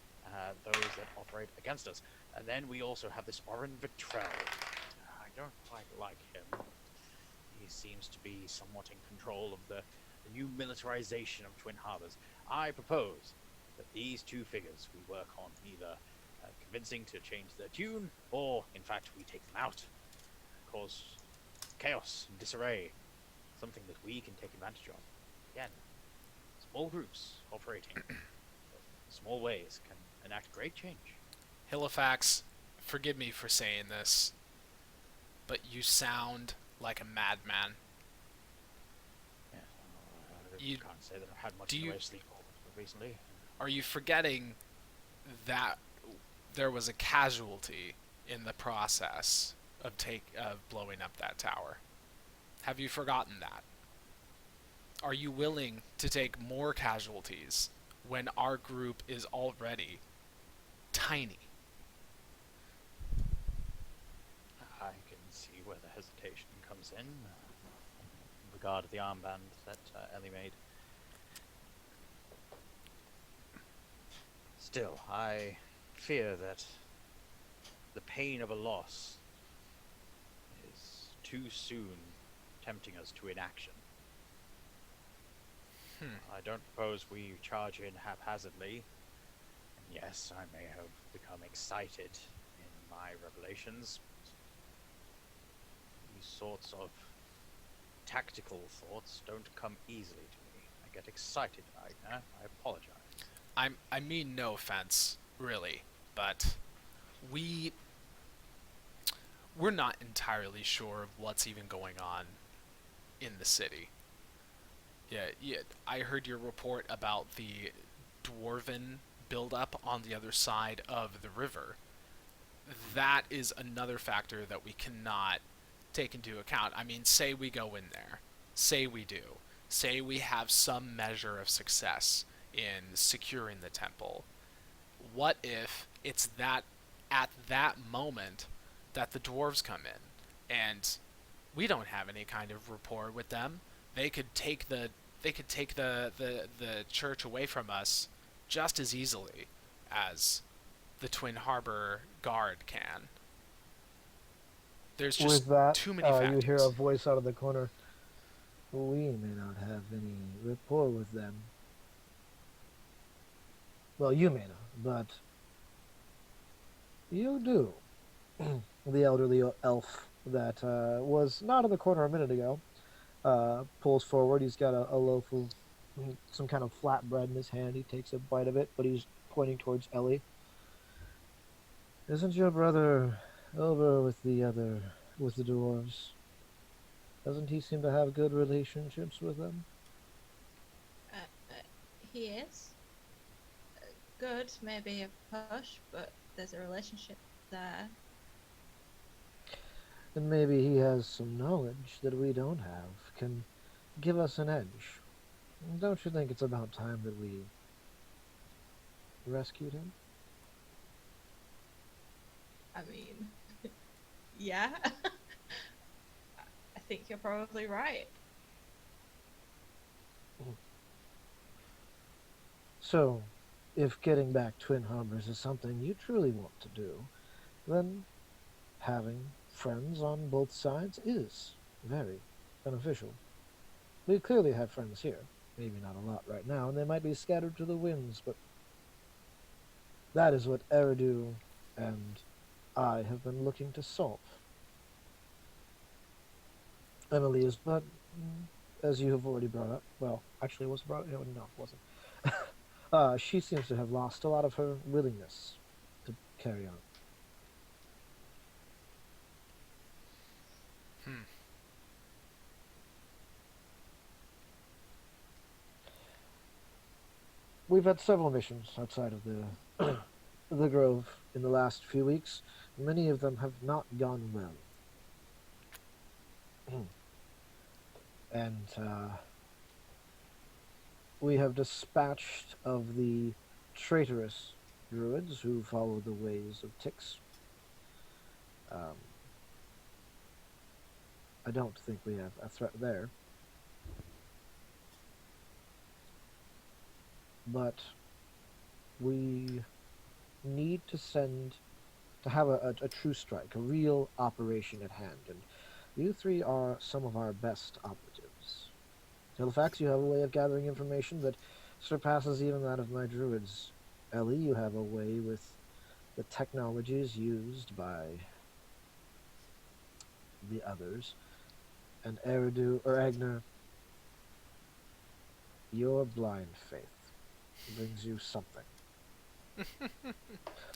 those that operate against us. And then we also have this Oren Vitrell. I don't quite like him. He seems to be somewhat in control of the new militarization of Twin Harbors. I propose that these 2 figures we work on, either convincing to change their tune, or in fact we take them out, cause chaos and disarray, something that we can take advantage of. Again, small groups operating small ways can enact great change. Halifax, forgive me for saying this, but you sound like a madman. Yeah, I can't say that I've had much in the way of sleep recently. Are you forgetting that there was a casualty in the process of blowing up that tower? Have you forgotten that? Are you willing to take more casualties when our group is already tiny? I can see where the hesitation comes in regard to the armband that Ellie made. Still, I fear that the pain of a loss is too soon tempting us to inaction. I don't propose we charge in haphazardly. And yes, I may have become excited in my revelations. These sorts of tactical thoughts don't come easily to me. I get excited, I apologize. I mean no offense, really, but we're not entirely sure of what's even going on in the city. Yeah, I heard your report about the dwarven buildup on the other side of the river. That is another factor that we cannot take into account. I mean, say we go in there. Say we do. Say we have some measure of success in securing the temple. What if it's that at that moment that the dwarves come in and we don't have any kind of rapport with them? They could take the church away from us just as easily as the Twin Harbor Guard can. There's just With that, too many factors. you hear a voice out of the corner. We may not have any rapport with them. Well, you may not. but you do. The elderly elf that was not in the corner a minute ago pulls forward. He's got a loaf of some kind of flatbread in his hand. He takes a bite of it, but he's pointing towards Ellie. Isn't your brother over with the dwarves? Doesn't he seem to have good relationships with them? He is good, maybe a push, but there's a relationship there. And maybe he has some knowledge that we don't have, can give us an edge. Don't you think it's about time that we rescued him? I mean, yeah. I think you're probably right. So, if getting back Twin Harbors is something you truly want to do, then having friends on both sides is very beneficial. We clearly have friends here. Maybe not a lot right now, and they might be scattered to the winds, but that is what Eridu and I have been looking to solve. Emily is but, as you have already brought up, well, actually, was brought up? No, it wasn't. She seems to have lost a lot of her willingness to carry on. Hmm. We've had several missions outside of the the Grove in the last few weeks. Many of them have not gone well. And we have dispatched of the traitorous druids who follow the ways of Tix. Um, I don't think we have a threat there. But we need to have a true strike, a real operation at hand, and you three are some of our best operatives. Halifax, you have a way of gathering information that surpasses even that of my druids. Ellie, you have a way with the technologies used by the others. And Eridu, or Agner, your blind faith brings you something.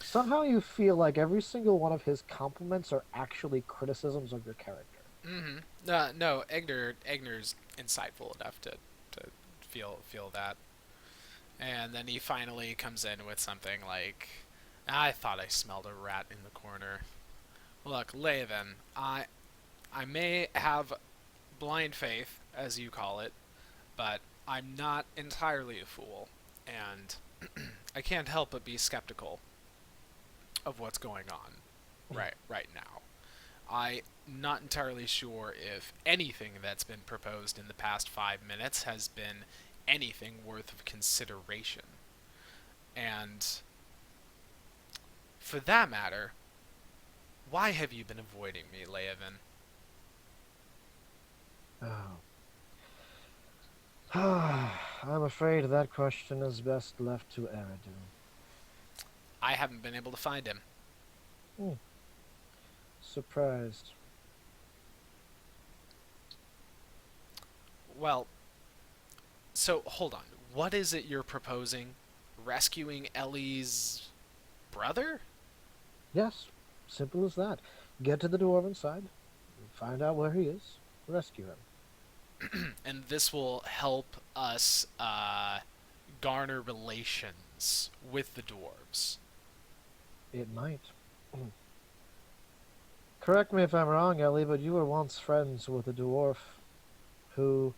Somehow you feel like every single one of his compliments are actually criticisms of your character. Mm-hmm. No, Egner's insightful enough to feel that, and then he finally comes in with something like, "I thought I smelled a rat in the corner. Look, Laven, I may have blind faith, as you call it, but I'm not entirely a fool, and I can't help but be skeptical of what's going on right now. I'm not entirely sure if anything that's been proposed in the past 5 minutes has been anything worth of consideration. And for that matter, why have you been avoiding me, Leovan?" Oh. I'm afraid that question is best left to Eridu. I haven't been able to find him. Surprised. Well, so hold on. What is it you're proposing? Rescuing Ellie's brother? Yes, simple as that. Get to the dwarven side, find out where he is, rescue him. And this will help us garner relations with the dwarves. It might. Correct me if I'm wrong, Ellie, but you were once friends with a dwarf who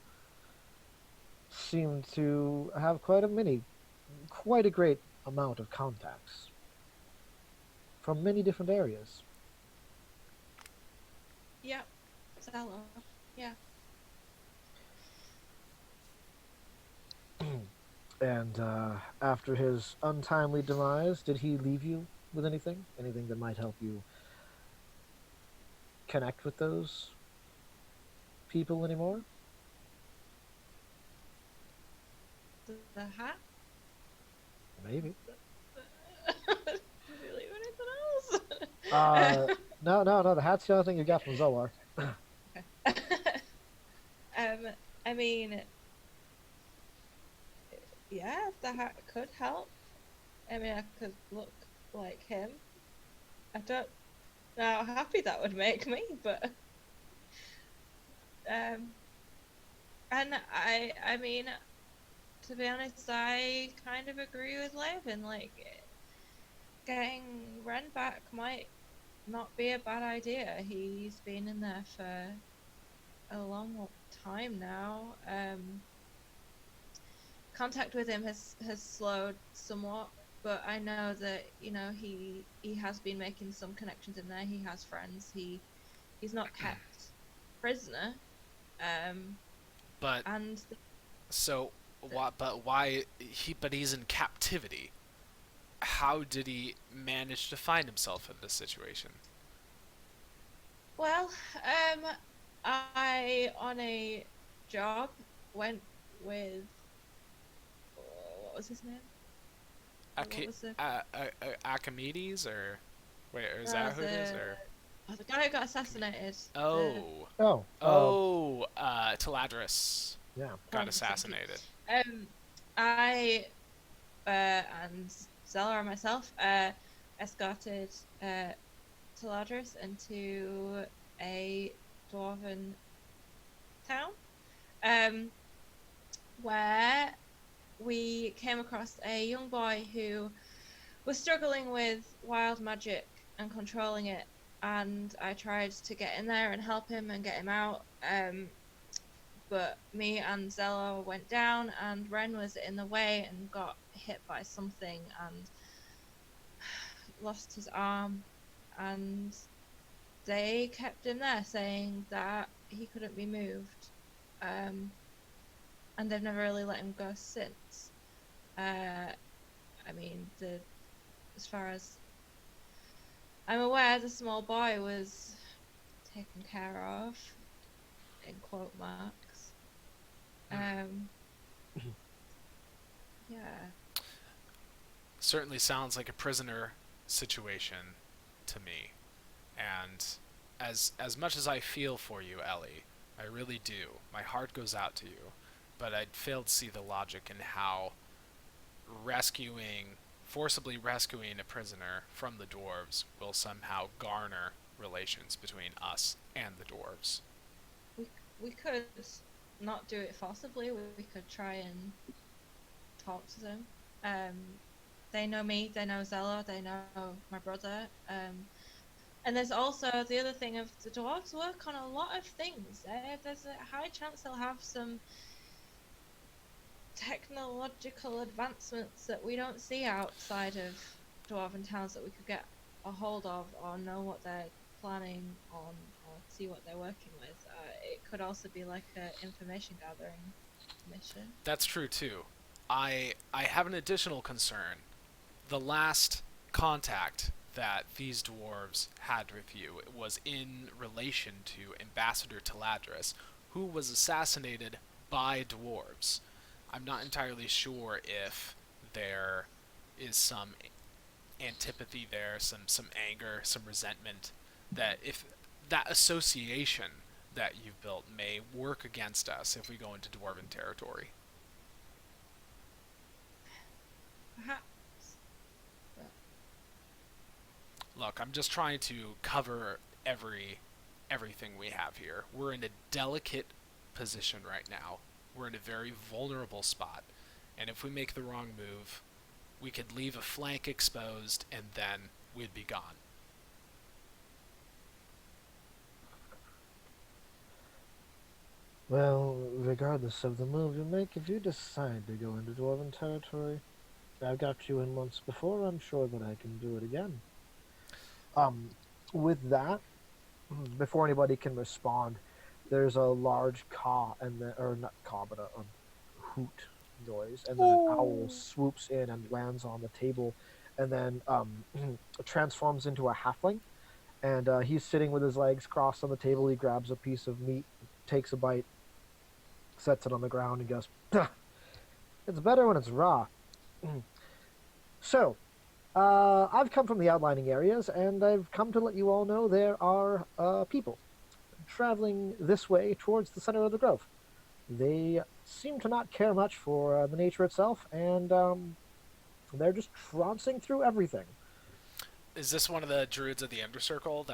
seemed to have quite a great amount of contacts from many different areas. Yep. Zello. Yeah. And after his untimely demise, did he leave you with anything? Anything that might help you connect with those people anymore? The hat? Maybe. Did you leave anything else? No. The hat's the only thing you got from Zoar. Okay. I mean, yeah, the hat could help. I mean, I could look like him. I don't know how happy that would make me, but um, and I mean, to be honest, I kind of agree with Levin. Like, getting Ren back might not be a bad idea. He's been in there for a long time now. Contact with him has slowed somewhat, but I know that he has been making some connections in there. He has friends. He's not kept prisoner. But And so why? But why? But he's in captivity. How did he manage to find himself in this situation? well, I on a job went with what was his name? What was the Archimedes, or wait, or is that who it is? Or the guy who got assassinated? oh, Oh, Taladris yeah. got Thank you. assassinated. I and Zella and myself escorted Taladris into a dwarven town, where we came across a young boy who was struggling with wild magic and controlling it, and I tried to get in there and help him and get him out. But me and Zella went down, and Ren was in the way and got hit by something and lost his arm. And they kept him there, saying that he couldn't be moved. And they've never really let him go since. I mean, as far as I'm aware, the small boy was taken care of, in quote marks. Yeah. Certainly sounds like a prisoner situation to me. And as much as I feel for you, Ellie, I really do. My heart goes out to you. But I'd fail to see the logic in how forcibly rescuing a prisoner from the dwarves will somehow garner relations between us and the dwarves. We could not do it forcibly. We could try and talk to them. They know me. They know Zella. They know my brother. And there's also the other thing of the dwarves work on a lot of things. There's a high chance they'll have some technological advancements that we don't see outside of dwarven towns that we could get a hold of or know what they're planning on or see what they're working with. It could also be like an information gathering mission. That's true too. I have an additional concern. The last contact that these dwarves had with you was in relation to Ambassador Taladris, who was assassinated by dwarves. I'm not entirely sure if there is some antipathy there, some anger, some resentment, that if that association that you've built may work against us if we go into dwarven territory. Perhaps. Look, I'm just trying to cover everything we have here. We're in a delicate position right now. We're in a very vulnerable spot, and if we make the wrong move, we could leave a flank exposed, and then we'd be gone. Well, regardless of the move you make, if you decide to go into Dwarven territory, I've got you in once before, I'm sure that I can do it again. With that, before anybody can respond, there's a large caw, or not caw, but a hoot noise, and then an owl swoops in and lands on the table, and then transforms into a halfling, and he's sitting with his legs crossed on the table. He grabs a piece of meat, takes a bite, sets it on the ground, and goes, "It's better when it's raw." So, I've come from the outlining areas, and I've come to let you all know there are people traveling this way towards the center of the grove. They seem to not care much for the nature itself, and they're just trouncing through everything. Is this one of the druids of the Ender Circle?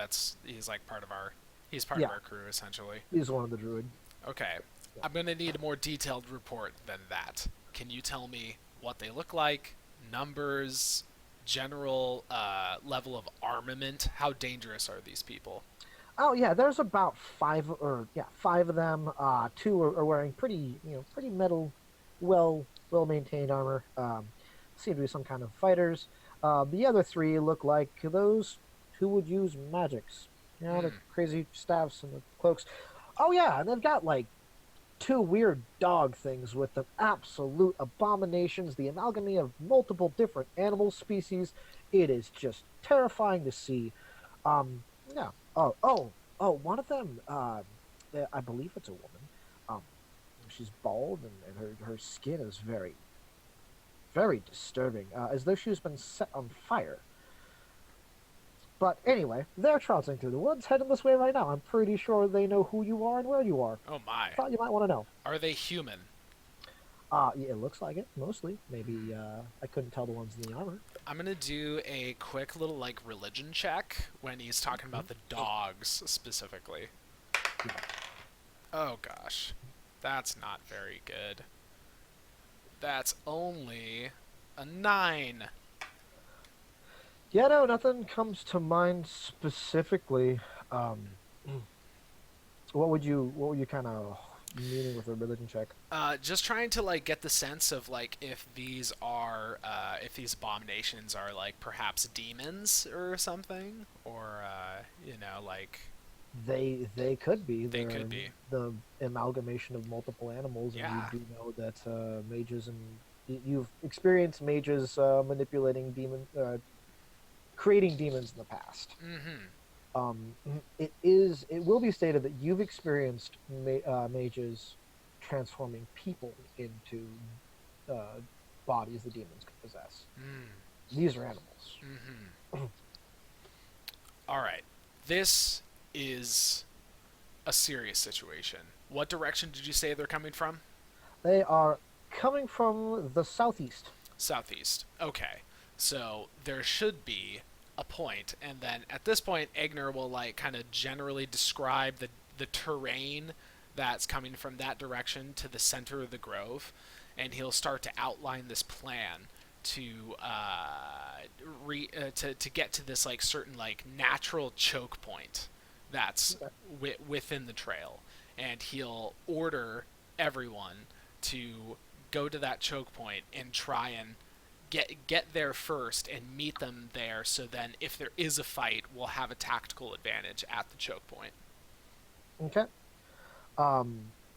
He's like part of our Yeah, crew essentially. he's one of the druid. Okay. Yeah. I'm going to need a more detailed report than that. Can you tell me what they look like, numbers, general level of armament? How dangerous are these people? Oh yeah, there's about five of them. Two are wearing pretty metal, well maintained armor. Seem to be some kind of fighters. The other three look like those who would use magics. You know, the Hmm. crazy staffs and the cloaks. Oh yeah, and they've got like two weird dog things with them. Absolute abominations. The amalgamy of multiple different animal species. It is just terrifying to see. Yeah. Oh. One of them. I believe it's a woman. Um, she's bald and her skin is very, very disturbing, as though she's been set on fire. But anyway, they're trouncing through the woods, heading this way right now. I'm pretty sure they know who you are and where you are. Oh my. Thought you might want to know. Are they human? Yeah, it looks like it, mostly. Maybe I couldn't tell the ones in the armor. I'm going to do a quick little like religion check when he's talking about the dogs specifically. Yeah. Oh gosh. That's not very good. That's only a 9. Yeah, no, nothing comes to mind specifically. Um, what were you kind of meaning with a religion check? Just trying to like get the sense of like if these abominations are like perhaps demons or something, or like They could be. they They're could be. the amalgamation of multiple animals, and Yeah. you do know that mages and you've experienced mages creating demons in the past. Mm-hmm. Um, it will be stated that you've experienced mages transforming people into uh, bodies the demons could possess. Mm. These are animals. Mm-hmm. All right. This is a serious situation. What direction did you say they're coming from? They are coming from the southeast. Southeast. Okay. So there should be a point, and then at this point, Egner will like kind of generally describe the terrain that's coming from that direction to the center of the grove, and he'll start to outline this plan to to get to this like certain like natural choke point that's Okay. within the trail, and he'll order everyone to go to that choke point and try and get there first and meet them there, so then if there is a fight, we'll have a tactical advantage at the choke point. Okay.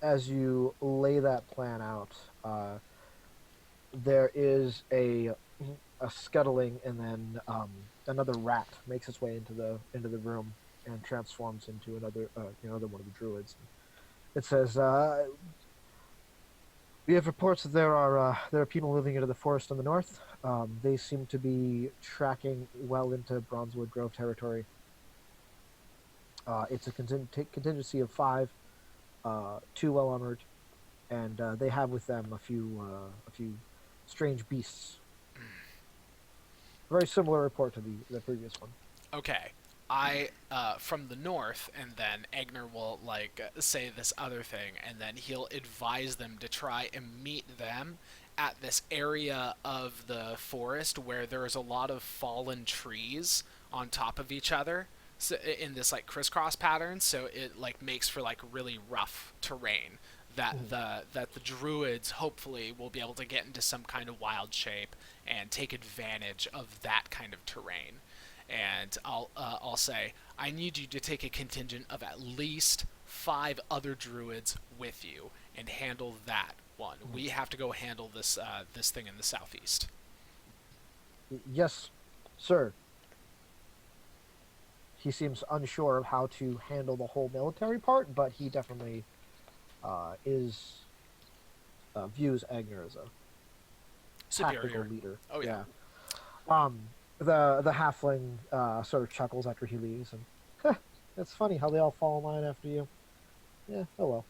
As you lay that plan out, there is a scuttling, and then another rat makes its way into the room and transforms into another one of the druids. It says, "We have reports that there are people moving into the forest in the north. They seem to be tracking well into Bronzewood Grove territory. It's a contingency of 5, 2 well armored, and they have with them a few strange beasts. Very similar report to the previous one." Okay. I from the north, and then Egner will like say this other thing, and then he'll advise them to try and meet them at this area of the forest where there is a lot of fallen trees on top of each other, so in this like crisscross pattern, so it like makes for like really rough terrain that the druids hopefully will be able to get into some kind of wild shape and take advantage of that kind of terrain. And I'll say I need you to take a contingent of at least 5 other druids with you and handle that one. We have to go handle this thing in the southeast. Yes, sir. He seems unsure of how to handle the whole military part, but he definitely is views Agner as a tactical Superior. leader. Oh yeah. Um, The halfling sort of chuckles after he leaves, and it's funny how they all fall in line after you. Yeah, oh well.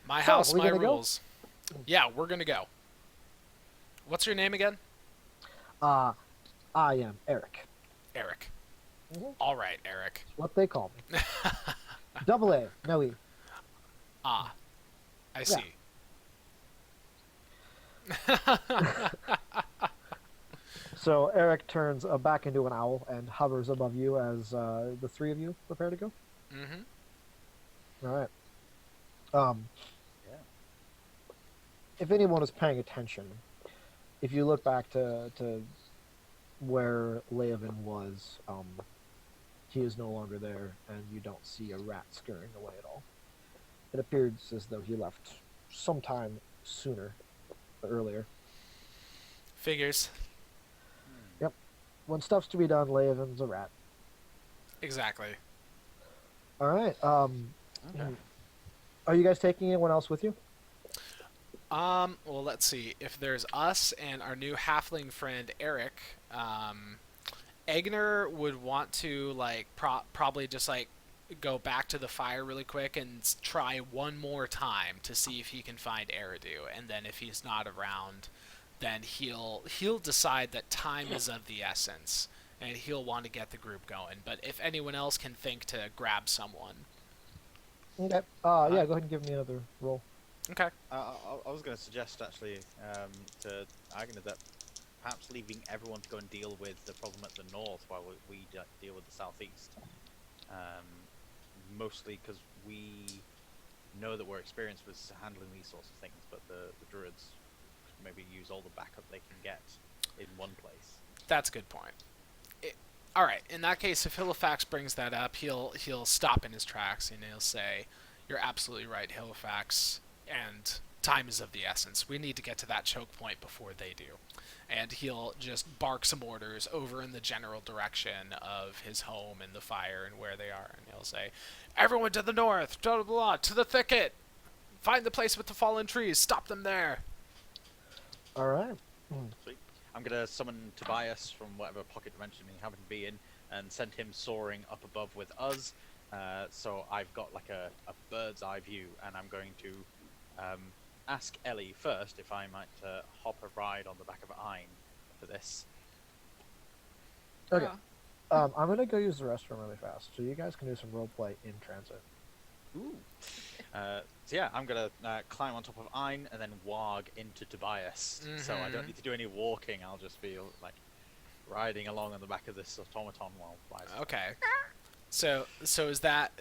My So, are house, we my gonna go? rules. Yeah, we're gonna go. What's your name again? Uh, I am Eric. Eric. Mm-hmm. All right, Eric. That's what they call me. Double A, no E. Ah, I Yeah. see. So Eric turns back into an owl and hovers above you as the three of you prepare to go. Mm-hmm. All right. Um, Yeah. if anyone is paying attention, if you look back to where Leovan was, he is no longer there, and you don't see a rat scurrying away at all. It appears as though he left sometime sooner or earlier. Figures. Yep. When stuff's to be done, Leovan's a rat. Exactly. All right. Okay. Are you guys taking anyone else with you? Well, let's see. If there's us and our new halfling friend Eric, Egner would want to like probably just like go back to the fire really quick and try one more time to see if he can find Eridu, and then if he's not around, then he'll decide that time is of the essence, and he'll want to get the group going. But if anyone else can think to grab someone, Okay. Yeah. Go ahead and give me another roll. okay. I was going to suggest actually to Agnes that perhaps leaving everyone to go and deal with the problem at the north while we deal with the southeast. Mostly because we know that we're experienced with handling these sorts of things, but the druids maybe use all the backup they can get in one place. That's a good point. All right. In that case, if Halifax brings that up, he'll stop in his tracks and he'll say, "You're absolutely right, Halifax, and time is of the essence. We need to get to that choke point before they do." And he'll just bark some orders over in the general direction of his home and the fire and where they are, and he'll say, "Everyone to the north, blah blah blah, to the thicket. Find the place with the fallen trees. Stop them there." All right. Sweet. I'm going to summon Tobias from whatever pocket dimension he happened to be in and send him soaring up above with us. So I've got like a bird's eye view, and I'm going to ask Ellie first if I might hop a ride on the back of Ein for this. Okay. Oh. I'm gonna go use the restroom really fast, so you guys can do some role play in transit. Ooh. So yeah, I'm gonna climb on top of Ein and then warg into Tobias. So I don't need to do any walking. I'll just be like riding along on the back of this automaton while flies. Okay. So is that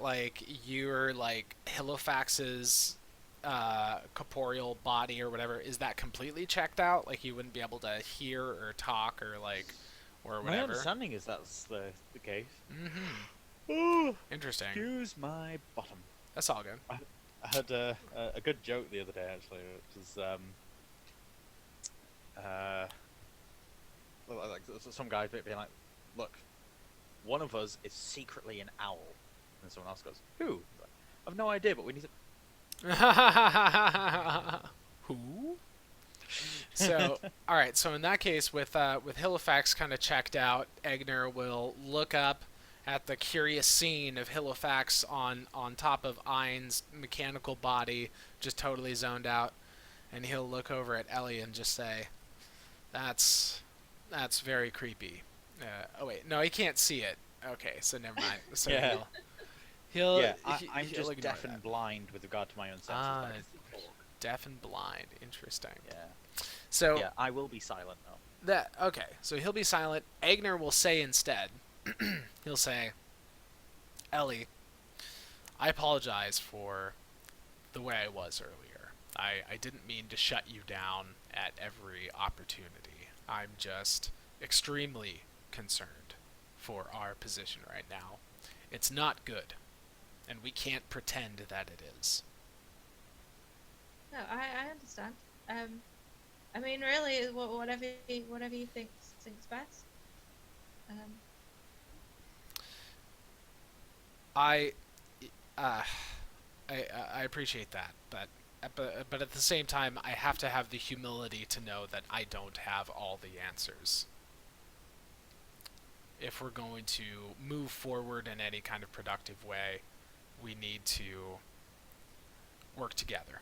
like you're like Halifax's corporeal body or whatever? Is that completely checked out? Like you wouldn't be able to hear or talk or like or My whatever? understanding is that's the case. Mm-hmm. Ooh, Interesting. excuse my bottom. That's all good. I had a good joke the other day actually, which was like some guy being like, "Look, one of us is secretly an owl," and someone else goes, "Who?" Like, "I've no idea, but we need to." Who? So, all right. So in that case, with Halifax kind of checked out, Egner will look up at the curious scene of Halifax on top of Ein's mechanical body, just totally zoned out, and he'll look over at Ellie and just say, "That's very creepy." Oh wait, no, he can't see it. Okay, so never mind. So Yeah. he'll Yeah, he- I'm he'll just ignore deaf and that. blind with regard to my own senses. Ah, but I can still talk. Deaf and blind. Interesting. Yeah. So Yeah, I will be silent though. that okay. So he'll be silent. Agner will say instead. He'll say, "Ellie, I apologize for the way I was earlier. I didn't mean to shut you down at every opportunity. I'm just extremely concerned for our position right now. It's not good, and we can't pretend that it is." No, I understand. I mean, really, whatever you thinks best. I, uh, I appreciate that, but at the same time, I have to have the humility to know that I don't have all the answers. if we're going to move forward in any kind of productive way, we need to work together.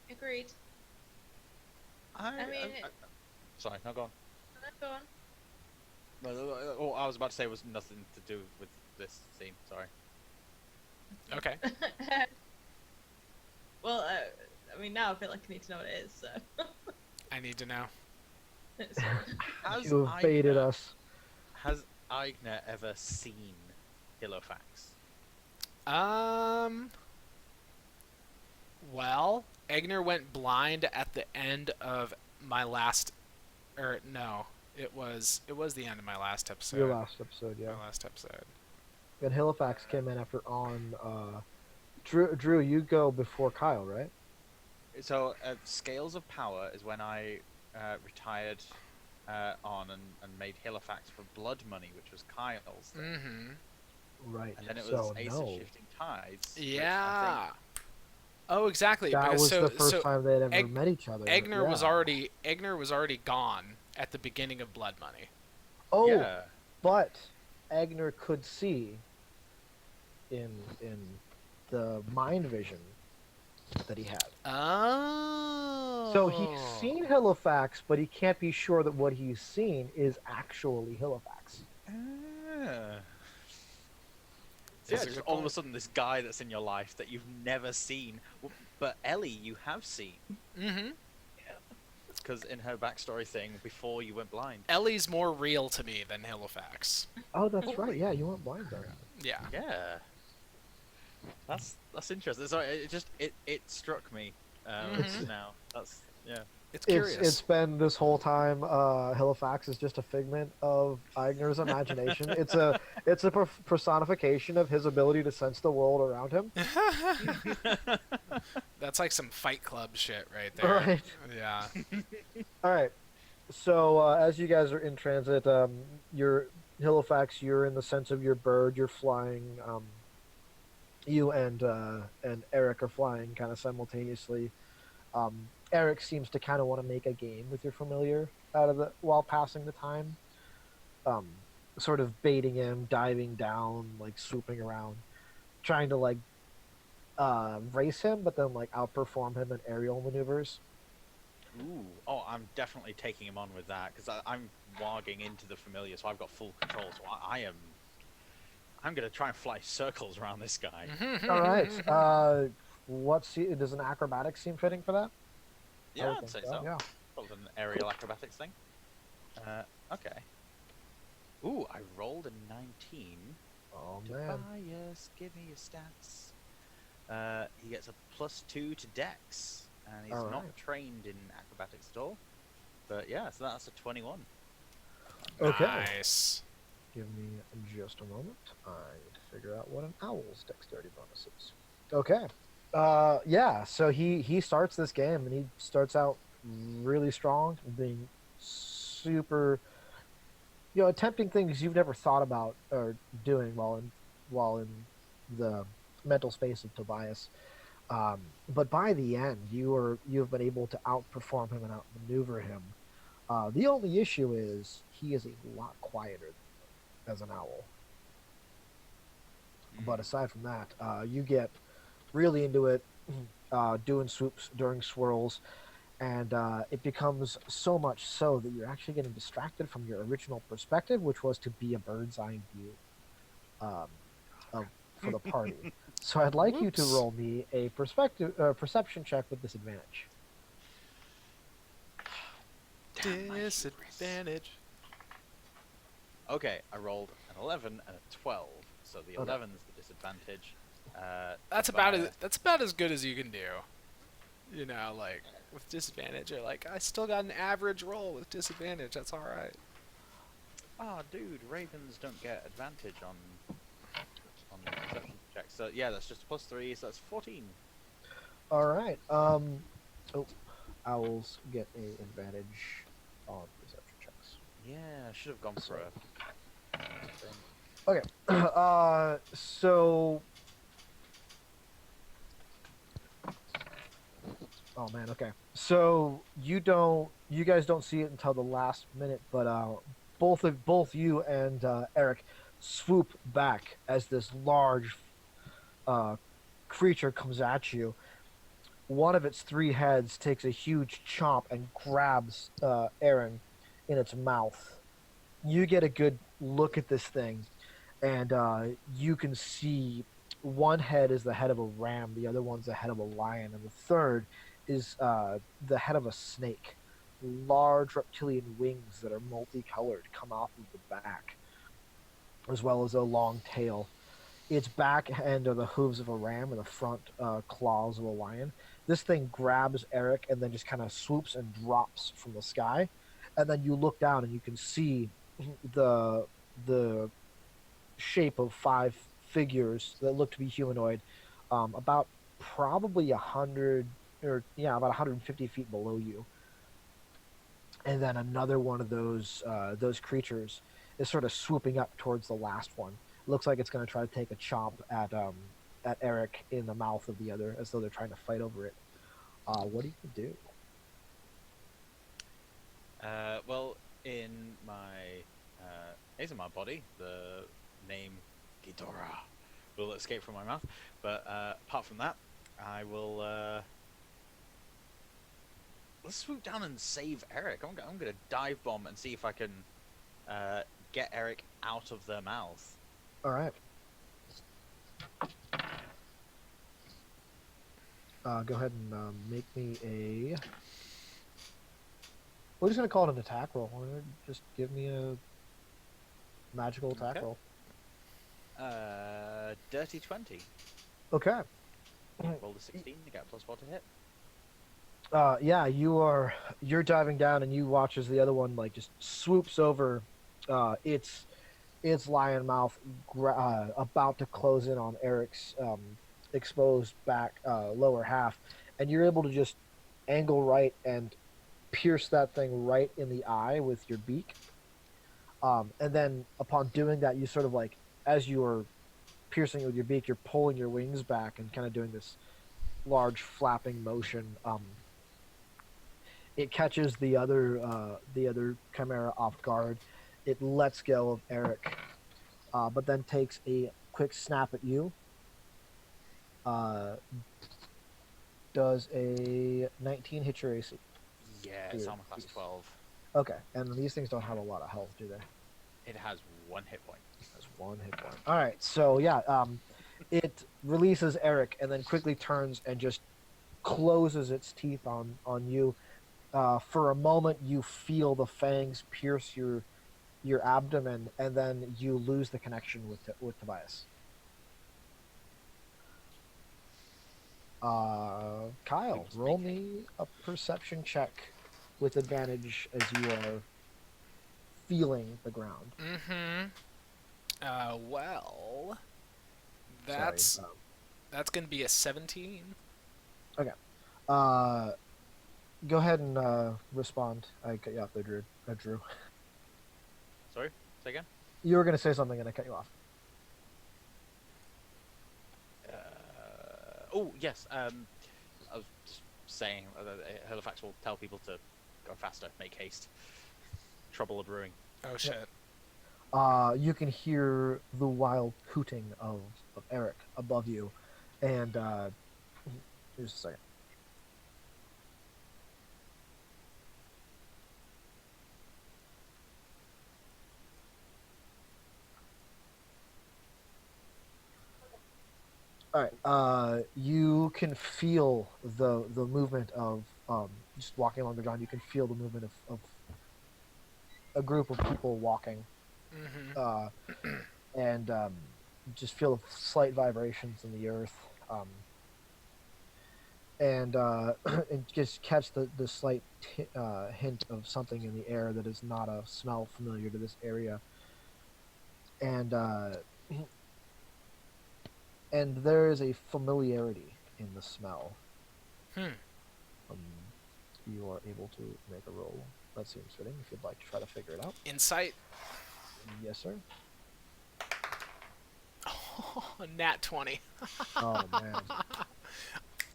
Agreed. I mean, sorry, no, go on. go on. No, all I was about to say was nothing to do with this scene. Sorry. Okay. Well, I mean, now I feel like I need to know what it is. So. I need to know. Has You have baited Aigner- us. Has Aigner ever seen Hillowfax? Well, Egner went blind at the end of my last, or no, it was the end of my last episode. Your last episode, yeah. My last episode. And Halifax came in after on. Drew, you go before Kyle, right? So, Scales of Power is when I retired on and made Hillowfax for Blood Money, which was Kyle's thing. Mm-hmm. Right. And then it was so, Ace no. of Shifting Tides. which I Yeah. Oh, exactly. That because was so, the first so time they'd ever met each other. Egner was yeah. already gone at the beginning of Blood Money. Oh, Yeah. but Egner could see in the mind vision that he had. Oh. So he's seen Halifax, but he can't be sure that what he's seen is actually Halifax. Yeah. That's Yeah, a just good all of a point. sudden this guy that's in your life that you've never seen, but Ellie you have seen, Mm-hmm. because in her backstory thing before you went blind. Ellie's more real to me than Halifax. Oh, that's right. Yeah, you went blind there. Yeah. Yeah. That's interesting. So it struck me Mhm. now. That's yeah. It's curious. It's been this whole time. Halifax is just a figment of Eigner's imagination. it's a personification of his ability to sense the world around him. That's like some Fight Club shit right there. Right. Yeah. All right. So as you guys are in transit, you're Halifax. You're in the sense of your bird. You're flying. You and Eric are flying kind of simultaneously. Eric seems to kind of want to make a game with your familiar while passing the time, sort of baiting him, diving down, like swooping around, trying to like race him, but then like outperform him in aerial maneuvers. Ooh. Oh, I'm definitely taking him on with that because I'm warging into the familiar, so I've got full control. So I'm gonna try and fly circles around this guy. All right. Does an acrobatics seem fitting for that? I Yeah, would I'd say think so. Yeah. Probably an aerial acrobatics thing. Okay. Ooh, I rolled a 19. Oh man. Tobias, give me your stats. He gets a +2 to Dex, and he's All not right. trained in acrobatics at all. But yeah, so that's a 21. Okay. Nice. Give me just a moment. I need to figure out what an owl's dexterity bonus is. Okay. Yeah, so he starts this game and he starts out really strong, being super, attempting things you've never thought about or doing while in the mental space of Tobias. But by the end, you've been able to outperform him and outmaneuver him. The only issue is he is a lot quieter as an owl. But aside from that, you get really into it, doing swoops during swirls, and it becomes so much so that you're actually getting distracted from your original perspective, which was to be a bird's eye view for the party. So I'd like you to Whoops. roll me a perception check with disadvantage. Disadvantage. Okay, I rolled an 11 and a 12, so the Okay. 11's the disadvantage. That's about as good as you can do. Like with disadvantage, or like I still got an average roll with disadvantage. That's all right. Oh, dude, ravens don't get advantage on perception checks. So yeah, that's just +3, so that's 14. All right. Owls get a advantage on perception checks. Yeah, I should have gone for a. Okay. So Oh man, okay. So you guys don't see it until the last minute, but both you and Eric swoop back as this large uh creature comes at you. One of its three heads takes a huge chomp and grabs Aaron in its mouth. You get a good look at this thing, and you can see one head is the head of a ram, the other one's the head of a lion, and the third is the head of a snake. Large reptilian wings that are multicolored come off of the back, as well as a long tail. Its back end are the hooves of a ram and the front claws of a lion. This thing grabs Eric and then just kind of swoops and drops from the sky. And then you look down and you can see the the shape of five figures that look to be humanoid, about probably 100 or yeah, about 150 feet below you. And then another one of those creatures is sort of swooping up towards the last one. Looks like it's going to try to take a chomp at Eric in the mouth of the other, as though they're trying to fight over it. What do you do? Well, in my body, the name Ghidorah will escape from my mouth. But apart from that, I will let's swoop down and save Eric. I'm gonna dive bomb and see if I can get Eric out of their mouth. All right. Go ahead and make me a. We're just gonna call it an attack roll. Just give me a magical attack Okay. roll. Dirty 20. Okay. Roll a 16 to get +4 to hit. Yeah, you're diving down and you watch as the other one like just swoops over its lion mouth, about to close in on Eric's exposed back lower half, and you're able to just angle right and pierce that thing right in the eye with your beak. And then upon doing that, you sort of like, as you are piercing it with your beak, you're pulling your wings back and kind of doing this large flapping motion. It catches the other chimera off guard. It lets go of Eric, but then takes a quick snap at you. Does a 19 hit your AC? Yeah, it's armor class 12. Okay, and these things don't have a lot of health, do they? It has 1 hit point. That's 1 hit point. All right, so yeah, it releases Eric and then quickly turns and just closes its teeth on you. For a moment, you feel the fangs pierce your abdomen, and then you lose the connection with Tobias. Kyle, roll me a perception check with advantage as you are feeling the ground. Mm-hmm. Well, Sorry, that's gonna be a 17. okay. Go ahead and respond. I cut you off there, Drew. Sorry, say again? You were going to say something and I cut you off. Oh, yes. I was just saying Halifax will tell people to go faster, make haste. Trouble are brewing. Oh shit. You can hear the wild hooting of Eric above you, and just a second. All right. You can feel the movement of just walking along the ground. You can feel the movement of a group of people walking, Mm-hmm. and just feel slight vibrations in the earth, and and just catch the slight hint of something in the air that is not a smell familiar to this area, and and there is a familiarity in the smell. Hmm. You are able to make a roll. That seems fitting if you'd like to try to figure it out. Insight. Yes, sir. Oh, nat 20. Oh man.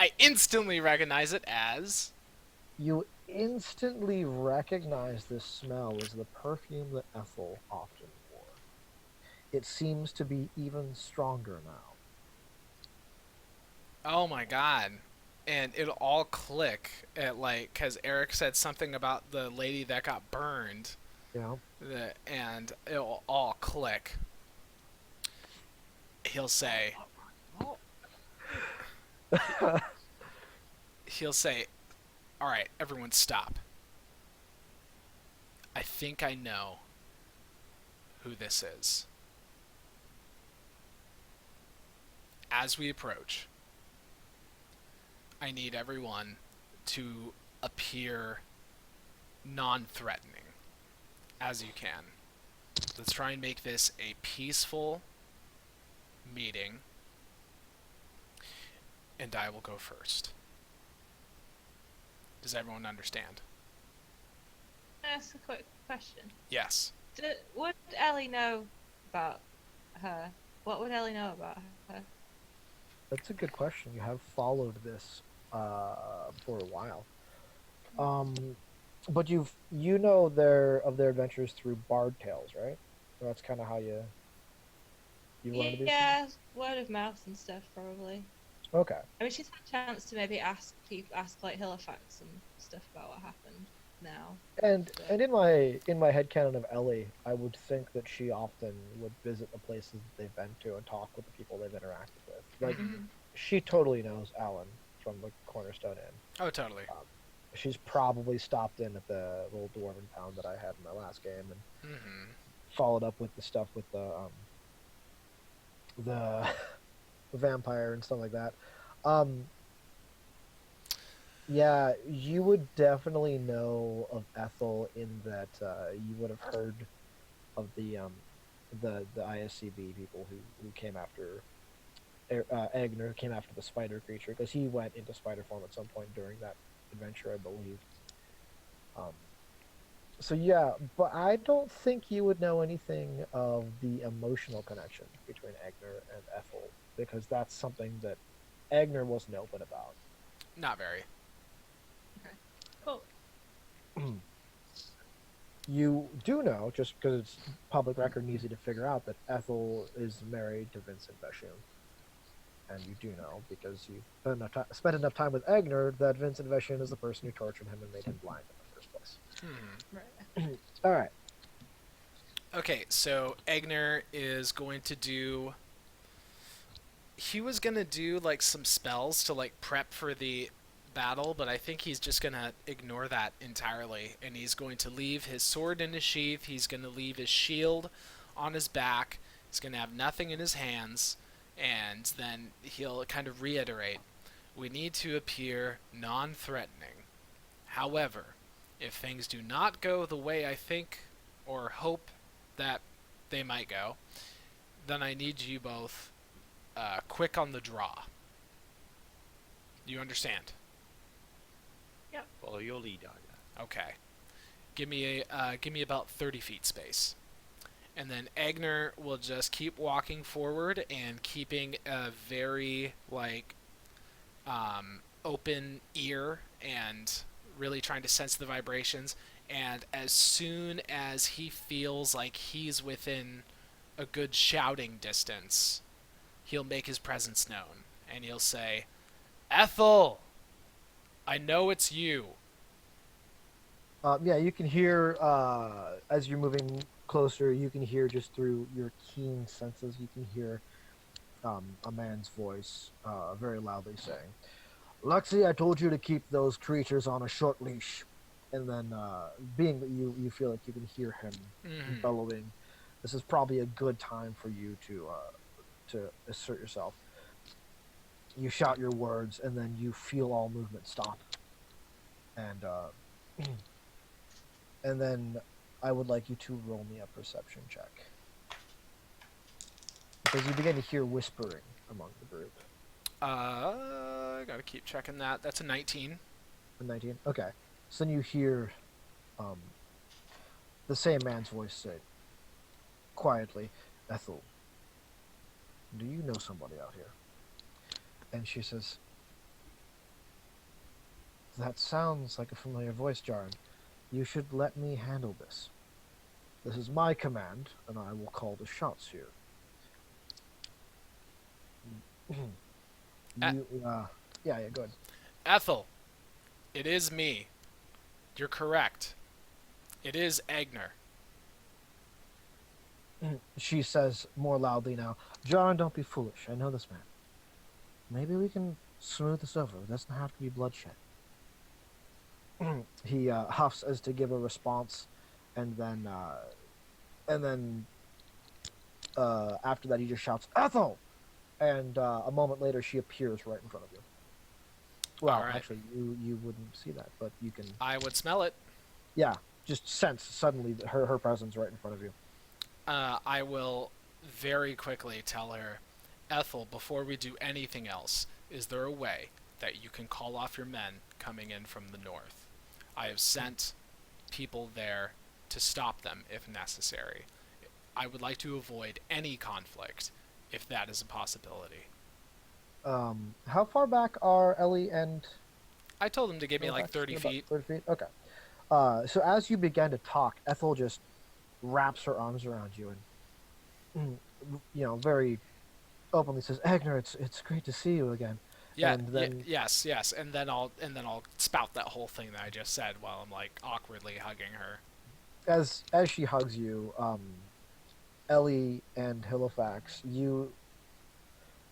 I instantly recognize it as. You instantly recognize this smell as the perfume that Ethel often wore. It seems to be even stronger now. Oh my god. And it'll all click at like, because Eric said something about the lady that got burned, Yeah. and it'll all click. He'll say, he'll say, all right, everyone stop. I think I know who this is. As we approach, I need everyone to appear non-threatening as you can. Let's try and make this a peaceful meeting, and I will go first. Does everyone understand? Ask a quick question. Yes. Would Ellie know about her? What would Ellie know about her? That's a good question. You have followed this for a while. But you know their adventures through Bard Tales, right? That's kind of how you learned these things? Yeah, word of mouth and stuff, probably. Okay. I mean, she's had a chance to maybe ask like Halifax and stuff about what happened now. And in my headcanon of Ellie, I would think that she often would visit the places that they've been to and talk with the people they've interacted with. Like, she totally knows Alan from the Cornerstone Inn. Oh, totally. She's probably stopped in at the little dwarven town that I had in my last game and followed up with the stuff with the vampire and stuff like that. Yeah, you would definitely know of Ethel in that you would have heard of the ISCB people who came after Agner, came after the spider creature, because he went into spider form at some point during that adventure, I believe. So yeah, but I don't think you would know anything of the emotional connection between Agner and Ethel, because that's something that Agner wasn't open about. Not very. Okay. Cool. You do know, just because it's public record and easy to figure out, that Ethel is married to Vincent Bashun. And you do know, because you've spent enough time with Agner, that Vincent Bashun is the person who tortured him and made him blind in the first place. Right. All right. Okay, so Agner is going to do... He was going to do, like, some spells to, like, prep for the battle, but I think he's just going to ignore that entirely. And he's going to leave his sword in his sheath. He's going to leave his shield on his back. He's going to have nothing in his hands. And then he'll kind of reiterate, we need to appear non-threatening. However, if things do not go the way I think or hope that they might go, then I need you both quick on the draw. You understand? Yep. Follow your lead, Arya. Okay. Give me about 30 feet space. And then Agner will just keep walking forward and keeping a very, like, open ear and really trying to sense the vibrations. And as soon as he feels like he's within a good shouting distance, he'll make his presence known. And he'll say, Ethel! I know it's you. Yeah, you can hear, as you're moving closer, you can hear just through your keen senses, you can hear a man's voice very loudly saying, Lexi, I told you to keep those creatures on a short leash. And then, being that you feel like you can hear him bellowing, this is probably a good time for you to assert yourself. You shout your words, and then you feel all movement stop. And then I would like you to roll me a perception check. Because you begin to hear whispering among the group. I gotta keep checking that. That's a 19. A 19? Okay. So then you hear the same man's voice say, quietly, Ethel, do you know somebody out here? And she says, That sounds like a familiar voice, Jaren. You should let me handle this. This is my command, and I will call the shots here. A- Yeah, go ahead. Ethel, it is me. You're correct. It is Egner. She says more loudly now, Jaren, don't be foolish. I know this man. Maybe we can smooth this over. It doesn't have to be bloodshed. He huffs as to give a response, and then after that he just shouts, Ethel! And a moment later she appears right in front of you. Well, All right. actually, you wouldn't see that, but you can. I would smell it. Yeah, just sense suddenly her presence right in front of you. I will very quickly tell her, Ethel, before we do anything else, is there a way that you can call off your men coming in from the north? I have sent people there to stop them if necessary. I would like to avoid any conflict, if that is a possibility. How far back are Ellie and I told them to give me like Halifax? 30 About feet. 30 feet? Okay. So as you begin to talk, Ethel just wraps her arms around you and, very openly says, Agner, it's great to see you again. Yeah, And then yes, and then I'll spout that whole thing that I just said while I'm like awkwardly hugging her. as she hugs you, Ellie and Halifax, you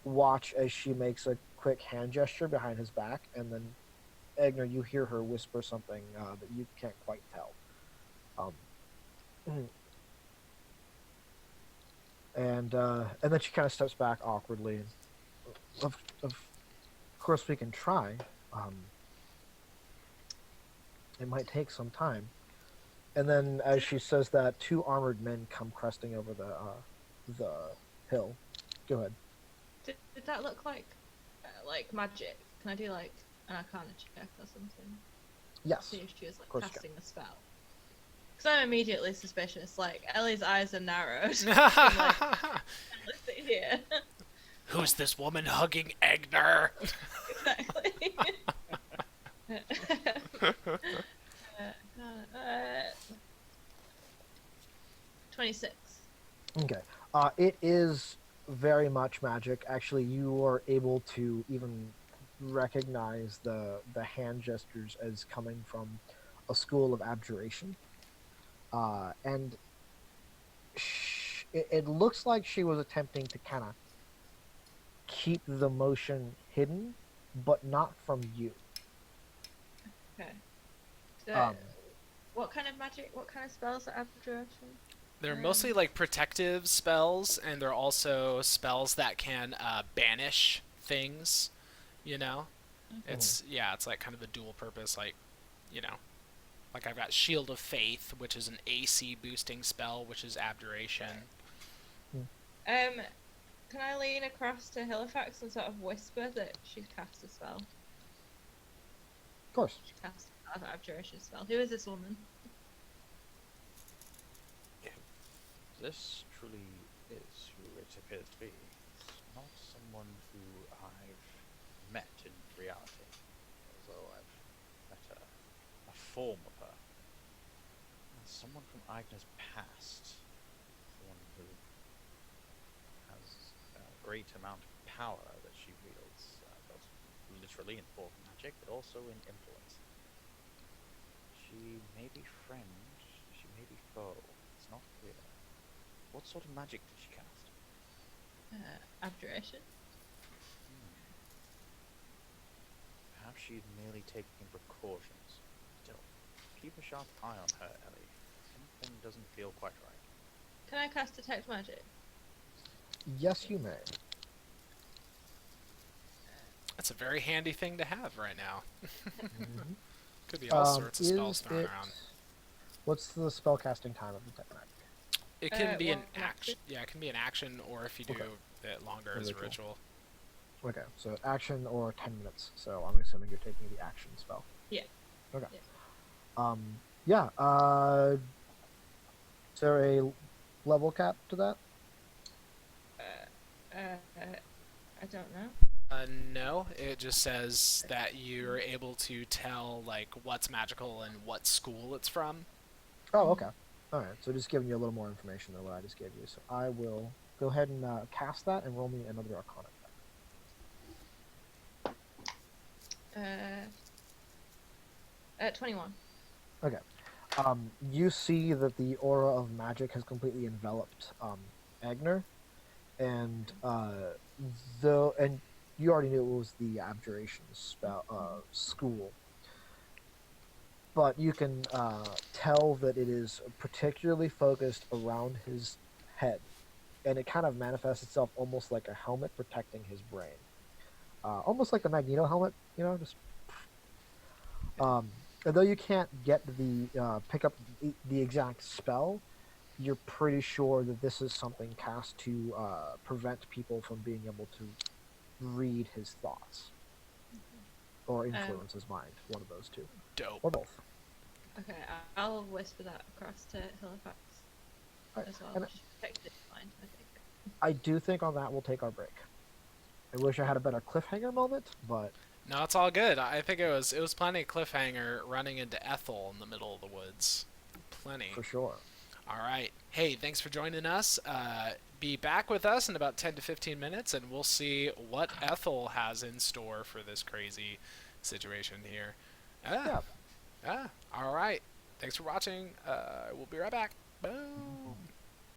watch as she makes a quick hand gesture behind his back, and then Agner, you hear her whisper something that you can't quite tell. Um, and then she kind of steps back awkwardly. Of course, we can try. It might take some time. And then, as she says that, two armored men come cresting over the hill. Go ahead. Did that look like magic? Can I do like an Arcana check or something? Yes. See if she was like course you casting a spell. Because I'm immediately suspicious. Like Ellie's eyes are narrowed. I'm like, let's sit here. Who's this woman hugging Egner? Exactly. 26. Okay. It is very much magic. Actually, you are able to even recognize the hand gestures as coming from a school of abjuration. And it looks like she was attempting to kind of keep the motion hidden, but not from you. Okay. So, Um, what kind of magic? What kind of spells are abjuration? They're mostly like protective spells, and they're also spells that can banish things. You know, it's like kind of a dual purpose. Like, like I've got Shield of Faith, which is an AC boosting spell, which is abjuration. Can I lean across to Halifax and sort of whisper that she's cast a spell? Of course. She cast an abjuration spell. Who is this woman? This truly is who it appears to be. It's not someone who I've met in reality, although I've met a form of her. It's someone from Agner's past, someone who has a great amount of power that she wields, both literally in form of magic, but also in influence. She may be friend, she may be foe. It's not clear. What sort of magic did she cast? Abjuration. Perhaps she's merely taking precautions. Still, keep a sharp eye on her, Ellie. Something doesn't feel quite right. Can I cast detect magic? Yes, you may. That's a very handy thing to have right now. Could be all sorts of spells thrown around. What's the spellcasting time of detect magic? It can be an well, action. Yeah, it can be an action, or if you do it longer A as a ritual. ritual. Okay, so action or 10 minutes. So I'm assuming you're taking the action spell. Yeah. Okay. Yeah. Is there a level cap to that? I don't know. No, it just says that you're able to tell like what's magical and what school it's from. Oh, okay. All right. So just giving you a little more information than what I just gave you. So I will go ahead and cast that and roll me another Arcana Uh, 21. check. Okay. You see that the aura of magic has completely enveloped Agner, and though, and you already knew it was the abjuration spell school, but you can tell that it is particularly focused around his head, and it kind of manifests itself almost like a helmet protecting his brain, almost like the Magneto helmet, just um, although you can't get the pick up the exact spell, you're pretty sure that this is something cast to prevent people from being able to read his thoughts or influence his mind. One of those two, Dope. or both. Okay, I'll whisper that across to Halifax Right. as well. And Just protect his mind, I think. I do think on that we'll take our break. I wish I had a better cliffhanger moment, but No, it's all good. I think it was plenty of cliffhanger running into Ethel in the middle of the woods. Plenty. for sure. All right. Hey, thanks for joining us. Be back with us in about 10 to 15 minutes, and we'll see what Ethel has in store for this crazy situation here. Yeah. All right. Thanks for watching. We'll be right back. Boom.